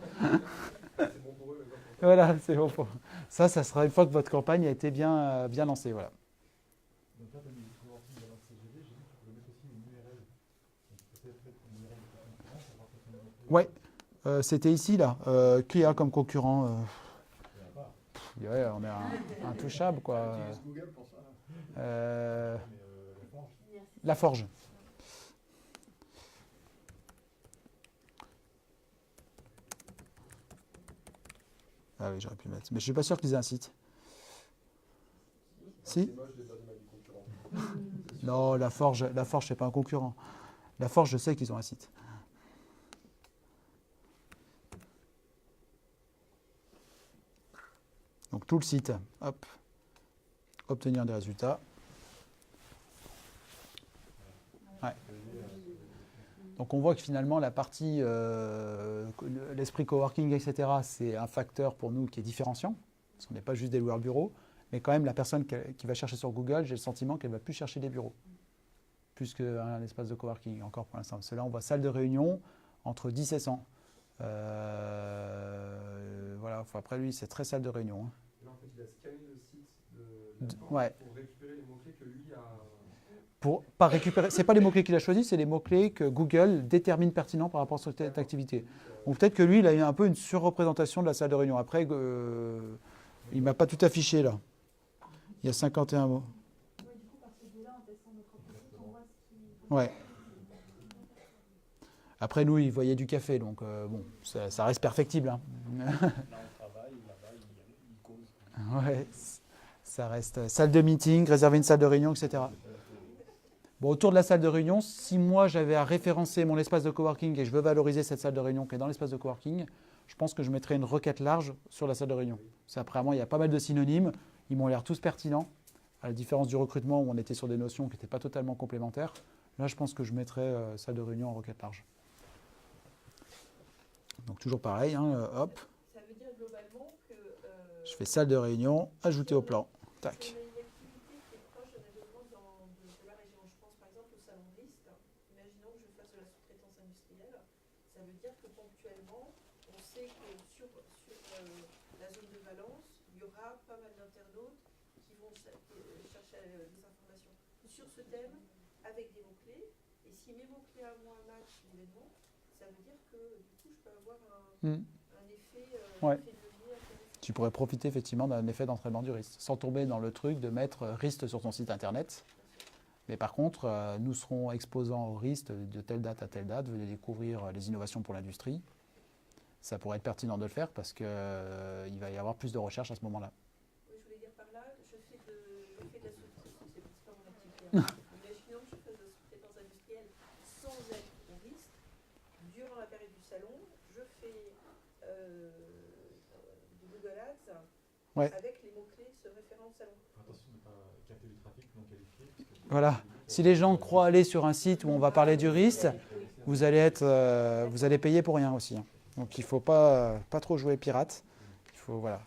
Voilà, c'est bon pour ça sera une fois que votre campagne a été bien lancée. Voilà. Donc là, tu as mis le coworking dans le CGV, j'ai dit que tu pouvais mettre aussi une URL. Donc peut-être mettre une URL de concurrent pour voir que tu as Ouais, c'était ici, là. Qui a comme concurrent ouais, on est intouchable, quoi. Tu utilises Google pour ça, La Forge. Ah oui, j'aurais pu le mettre. Mais je suis pas sûr qu'ils aient un site. Si ? Non, la Forge, c'est pas un concurrent. La Forge, je sais qu'ils ont un site. Donc tout le site, hop, obtenir des résultats. Ouais. Donc on voit que finalement la partie, l'esprit coworking, etc., c'est un facteur pour nous qui est différenciant, parce qu'on n'est pas juste des loueurs bureaux, mais quand même la personne qui va chercher sur Google, j'ai le sentiment qu'elle ne va plus chercher des bureaux, plus qu'un espace de coworking, encore pour l'instant. Parce que là on voit salle de réunion entre 10 et 100. Voilà, après lui c'est très salle de réunion. Hein. Là en fait il a scanné le site de ouais. Pour récupérer les mots-clés que lui a... Pour pas récupérer, c'est pas les mots-clés qu'il a choisis, c'est les mots-clés que Google détermine pertinents par rapport à cette activité. Donc peut-être que lui, il a eu un peu une surreprésentation de la salle de réunion. Après, il ne m'a pas tout affiché là. Il y a 51 mots. Ouais. Après, nous, il voyait du café, donc bon, ça reste perfectible. Hein. Là, on travaille, là-bas, il cause. Ouais, ça reste salle de meeting, réserver une salle de réunion, etc. Bon, autour de la salle de réunion, si moi j'avais à référencer mon espace de coworking et je veux valoriser cette salle de réunion qui est dans l'espace de coworking, je pense que je mettrais une requête large sur la salle de réunion. Apparemment, il y a pas mal de synonymes, ils m'ont l'air tous pertinents, à la différence du recrutement où on était sur des notions qui n'étaient pas totalement complémentaires. Là, je pense que je mettrais salle de réunion en requête large. Donc toujours pareil, hein, hop. Ça veut dire globalement que... je fais salle de réunion, ajouter au plan. Tac. Ça veut dire que ponctuellement, on sait que sur la zone de Valence, il y aura pas mal d'internautes qui vont chercher des informations sur ce thème avec des mots-clés. Et si mes mots-clés à moi matchent l'événement, ça veut dire que du coup, je peux avoir un effet, ouais. effet de levier intéressant. Tu pourrais profiter effectivement d'un effet d'entraînement du RIST, sans tomber dans le truc de mettre RIST sur ton site internet. Mais par contre, nous serons exposants au risque de telle date à telle date, venez découvrir les innovations pour l'industrie. Ça pourrait être pertinent de le faire parce qu'il va y avoir plus de recherche à ce moment-là. Oui, je voulais dire par là, je fais de la sous-traitance, c'est pas mon activité. Imaginons que je fasse de la sous-traitance industrielle sans être au risque. Durant la période du salon, je fais du Google Ads avec les mots-clés se référant au salon. Attention de ne pas capter du trafic non qualifié. Voilà. Si les gens croient aller sur un site où on va parler du risque, vous allez payer pour rien aussi. Donc il ne faut pas trop jouer pirate. Voilà.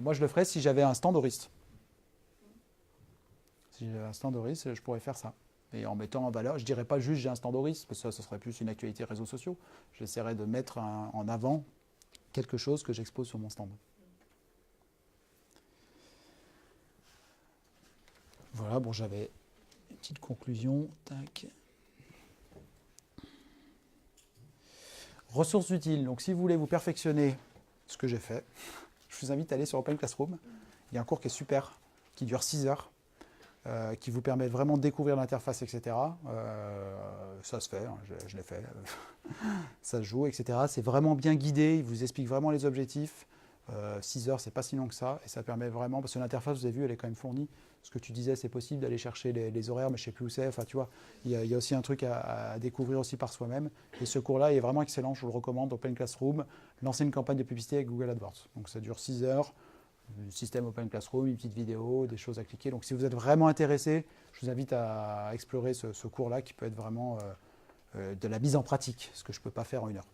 Moi je le ferais si j'avais un stand au risque. Si j'avais un stand au risque, je pourrais faire ça. Et en mettant en valeur, je ne dirais pas juste j'ai un stand au risque, parce que ça, ce serait plus une actualité réseaux sociaux. J'essaierais de mettre en avant quelque chose que j'expose sur mon stand. Voilà, bon, j'avais une petite conclusion. Tac. Ressources utiles. Donc, si vous voulez vous perfectionner, ce que j'ai fait, je vous invite à aller sur Open Classroom. Il y a un cours qui est super, qui dure 6 heures, qui vous permet vraiment de découvrir l'interface, etc. Ça se fait, hein, je l'ai fait. Ça se joue, etc. C'est vraiment bien guidé. Il vous explique vraiment les objectifs. 6 heures, c'est pas si long que ça. Et ça permet vraiment, parce que l'interface, vous avez vu, elle est quand même fournie. Ce que tu disais, c'est possible d'aller chercher les horaires, mais je ne sais plus où c'est. Enfin, tu vois, il y a aussi un truc à découvrir aussi par soi-même. Et ce cours-là est vraiment excellent, je vous le recommande. Open Classroom, lancer une campagne de publicité avec Google AdWords. Donc ça dure 6 heures, le système Open Classroom, une petite vidéo, des choses à cliquer. Donc si vous êtes vraiment intéressé, je vous invite à explorer ce cours-là qui peut être vraiment de la mise en pratique, ce que je ne peux pas faire en 1 heure.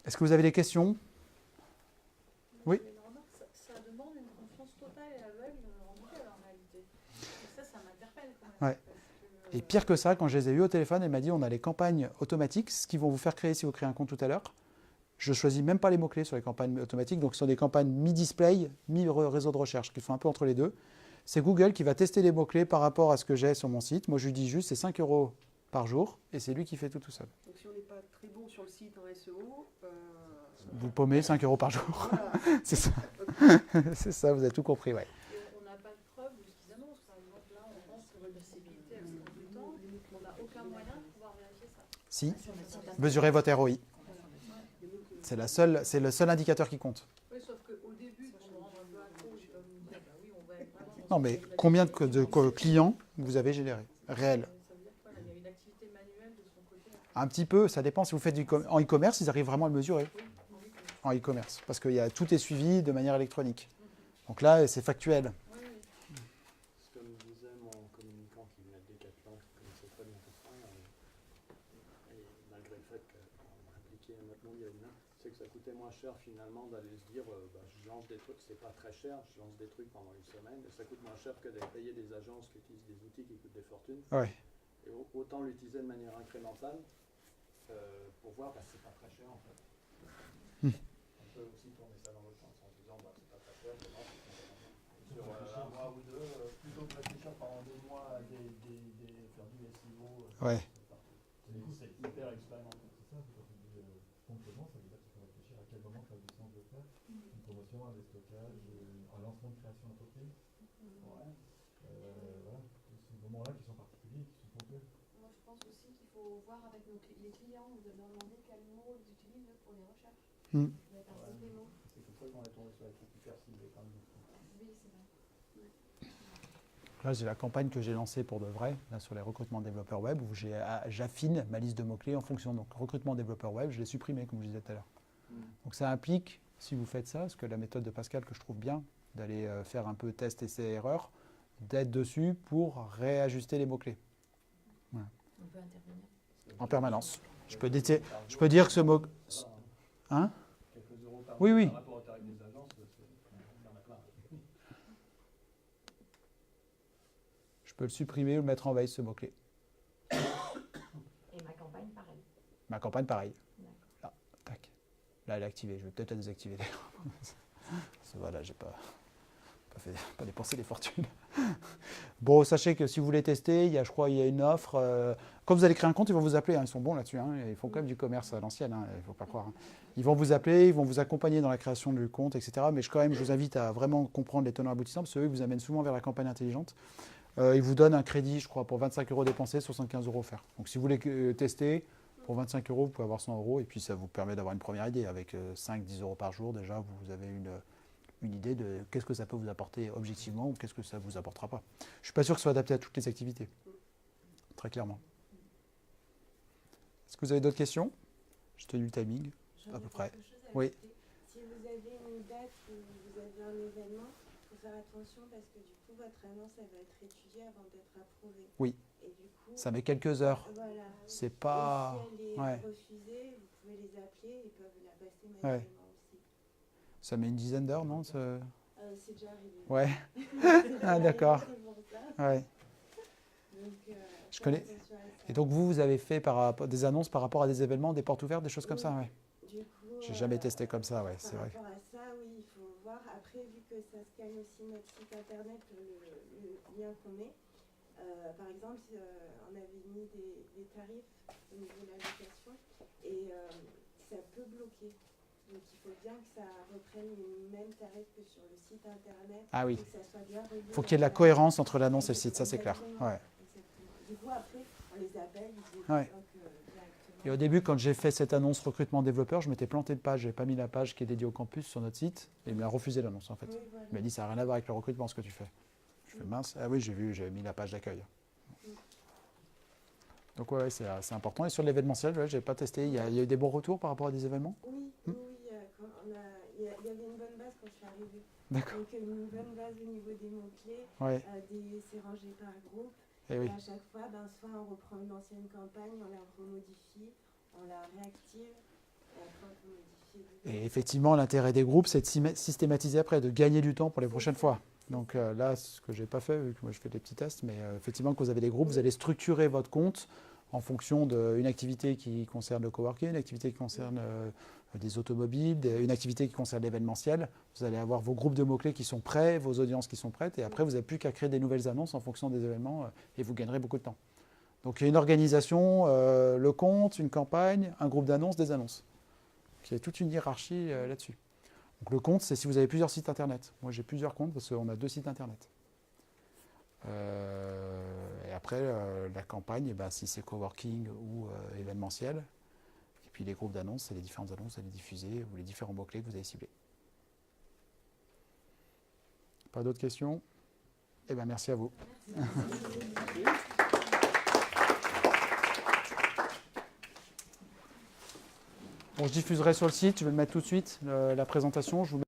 Est-ce que vous avez des questions? Oui. Ça demande une confiance totale et aveugle en Google en réalité. Et ça m'interpelle quand même. Ouais. Et pire que ça, quand je les ai eus au téléphone, elle m'a dit on a les campagnes automatiques, ce qu'ils vont vous faire créer si vous créez un compte tout à l'heure. Je ne choisis même pas les mots-clés sur les campagnes automatiques, donc ce sont des campagnes mi-display, mi-réseau de recherche, qui sont un peu entre les deux. C'est Google qui va tester les mots-clés par rapport à ce que j'ai sur mon site. Moi, je lui dis juste, c'est 5 € par jour, et c'est lui qui fait tout seul. Donc si on n'est pas très bon sur le site en SEO... Vous paumez 5 € par jour. Voilà. C'est ça. C'est ça, vous avez tout compris, ouais. Et on n'a pas de preuve de ce qu'ils annoncent. Par exemple, là, on pense sur une visibilité à 50 ans, on n'a aucun moyen de pouvoir vérifier ça. Si, mesurez votre ROI. C'est le seul indicateur qui compte. Oui, sauf qu'au début, quand on rentre un peu accro, je vais vous dire, bah oui, on va être vraiment... Non, mais combien de clients vous avez générés réels? Ça veut dire quoi, il y a une activité manuelle de son côté. Un petit peu, ça dépend. Si vous faites en e-commerce, ils arrivent vraiment à le mesurer. En e-commerce, parce que tout est suivi de manière électronique. Donc là, c'est factuel. Ce que me disait mon communicant qui venait de Decathlon, qui connaissait très bien tout ça, et malgré le fait qu'on a appliqué notre monde il y a une heure, c'est que ça coûtait moins cher finalement d'aller se dire je lance des trucs, c'est pas très cher, je lance des trucs pendant une semaine, et ça coûte moins cher que d'aller payer des agences qui utilisent des outils qui coûtent des fortunes. Ouais. Et autant l'utiliser de manière incrémentale pour voir, c'est pas très cher en fait. On peut aussi tourner ça dans l'autre sens en disant c'est pas très cher, sur un mois ou deux, plutôt que de réfléchir pendant 2 mois à faire du SEO. Ouais. C'est hyper expérimental. C'est ça, quand tu dis fonctionnement, ça veut dire qu'il faut réfléchir à quel moment ça a du sens de faire une promotion, un déstockage, un lancement de création d'entreprise. Ouais. Voilà, ces moments-là qui sont particuliers, qui sont ponctuels. Moi, je pense aussi qu'il faut voir avec les clients, vous devez leur demander quels mots ils utilisent pour les recherches. Mm. Vous êtes un des mots. C'est comme ça qu'on est tombé sur les trucs hyper ciblés quand même. Oui, c'est vrai. Là, j'ai la campagne que j'ai lancée pour de vrai, là, sur les recrutements développeurs web, où j'affine ma liste de mots-clés en fonction. Donc, recrutement développeur web, je l'ai supprimé, comme je disais tout à l'heure. Donc, ça implique, si vous faites ça, parce que la méthode de Pascal que je trouve bien, d'aller faire un peu test, essai, erreur, d'être dessus pour réajuster les mots-clés. Voilà. On peut intervenir. En permanence. Je peux dire que ce mot... Hein? Quelques euros par Oui, mois, oui. par rapport au tarif des agences, il y en a plein. Je peux le supprimer ou le mettre en veille, ce mot-clé. Et ma campagne, pareil. Ma campagne, pareil. Là, tac. Là, elle est activée. Je vais peut-être la désactiver d'ailleurs. Ça va, là, j'ai pas dépensé des fortunes. Bon, sachez que si vous voulez tester, je crois il y a une offre. Quand vous allez créer un compte, ils vont vous appeler. Ils sont bons là-dessus. Ils font quand même du commerce à l'ancienne. Il ne faut pas croire. Ils vont vous appeler, ils vont vous accompagner dans la création du compte, etc. Mais je vous invite à vraiment comprendre les tenants aboutissants, parce qu'eux, ils vous amènent souvent vers la campagne intelligente. il vous donne un crédit, je crois, pour 25 € dépensés, 75 € offerts. Donc si vous voulez tester, pour 25 €, vous pouvez avoir 100 € et puis ça vous permet d'avoir une première idée. Avec 5-10 € par jour, déjà, vous avez une idée de qu'est-ce que ça peut vous apporter objectivement ou qu'est-ce que ça ne vous apportera pas. Je ne suis pas sûr que ce soit adapté à toutes les activités, très clairement. Est-ce que vous avez d'autres questions? J'ai tenu le timing, à peu près. Oui. Si vous avez une date où vous avez un événement, il faut faire attention parce que du coup, votre annonce, elle va être étudiée avant d'être approuvée. Oui. Et du coup, Ça met quelques heures. Voilà. C'est pas... Et si elle est Ouais. refusée, vous pouvez les appeler, ils peuvent la passer Ouais. manuellement aussi. Ça met une dizaine d'heures, non? C'est déjà arrivé. Ouais. C'est déjà Ah, d'accord. arrivé, c'est pour ça. Ouais. Donc, Je connais. Et donc vous avez fait des annonces par rapport à des événements, des portes ouvertes, des choses comme ça, ouais. Du coup, J'ai jamais testé comme ça, ouais, c'est vrai. Par rapport à ça, oui, il faut voir. Après, vu que ça scanne aussi notre site internet, le lien qu'on met, par exemple, on avait mis des tarifs au niveau de la location et ça peut bloquer. Donc il faut bien que ça reprenne les mêmes tarifs que sur le site internet. Ah oui. Et que ça soit bien relié Il faut qu'il y ait de la cohérence entre l'annonce et le site, ça c'est clair. Ouais. Du coup, après, on les appelle, ils Ouais. débloquent directement. Et au début, quand j'ai fait cette annonce recrutement développeur, je m'étais planté de page. Je n'avais pas mis la page qui est dédiée au campus sur notre site. Et il m'a refusé l'annonce en fait. Oui, voilà. Il m'a dit ça n'a rien à voir avec le recrutement ce que tu fais. Je fais mince. Ah oui, j'ai vu, j'avais mis la page d'accueil. Donc ouais, c'est important. Et sur l'événementiel, ouais, je n'ai pas testé. Il y a eu des bons retours par rapport à des événements? Oui, oui, il y avait une bonne base quand je suis arrivée. D'accord. Donc une bonne base au niveau des mots-clés, Ouais. c'est rangé par groupe. Eh oui. Et à chaque fois, soit on reprend une ancienne campagne, on la remodifie, on la réactive, et après on peut modifier. Et effectivement, l'intérêt des groupes, c'est de systématiser après, de gagner du temps pour les prochaines fois. Donc là, ce que je n'ai pas fait, vu que moi je fais des petits tests, mais effectivement, quand vous avez des groupes, vous allez structurer votre compte en fonction d'une activité qui concerne le coworking, une activité qui concerne des automobiles, une activité qui concerne l'événementiel. Vous allez avoir vos groupes de mots-clés qui sont prêts, vos audiences qui sont prêtes, et après, vous n'avez plus qu'à créer des nouvelles annonces en fonction des événements, et vous gagnerez beaucoup de temps. Donc il y a une organisation, le compte, une campagne, un groupe d'annonces, des annonces. Donc, il y a toute une hiérarchie là-dessus. Donc le compte, c'est si vous avez plusieurs sites internet. Moi, j'ai plusieurs comptes parce qu'on a 2 sites internet. Et après, la campagne, si c'est coworking ou événementiel. Et puis les groupes d'annonces, c'est les différentes annonces, vous allez diffuser ou les différents mots-clés que vous avez ciblés. Pas d'autres questions? Eh bien, merci à vous. Bon, je diffuserai sur le site, je vais le mettre tout de suite, la présentation. Je vous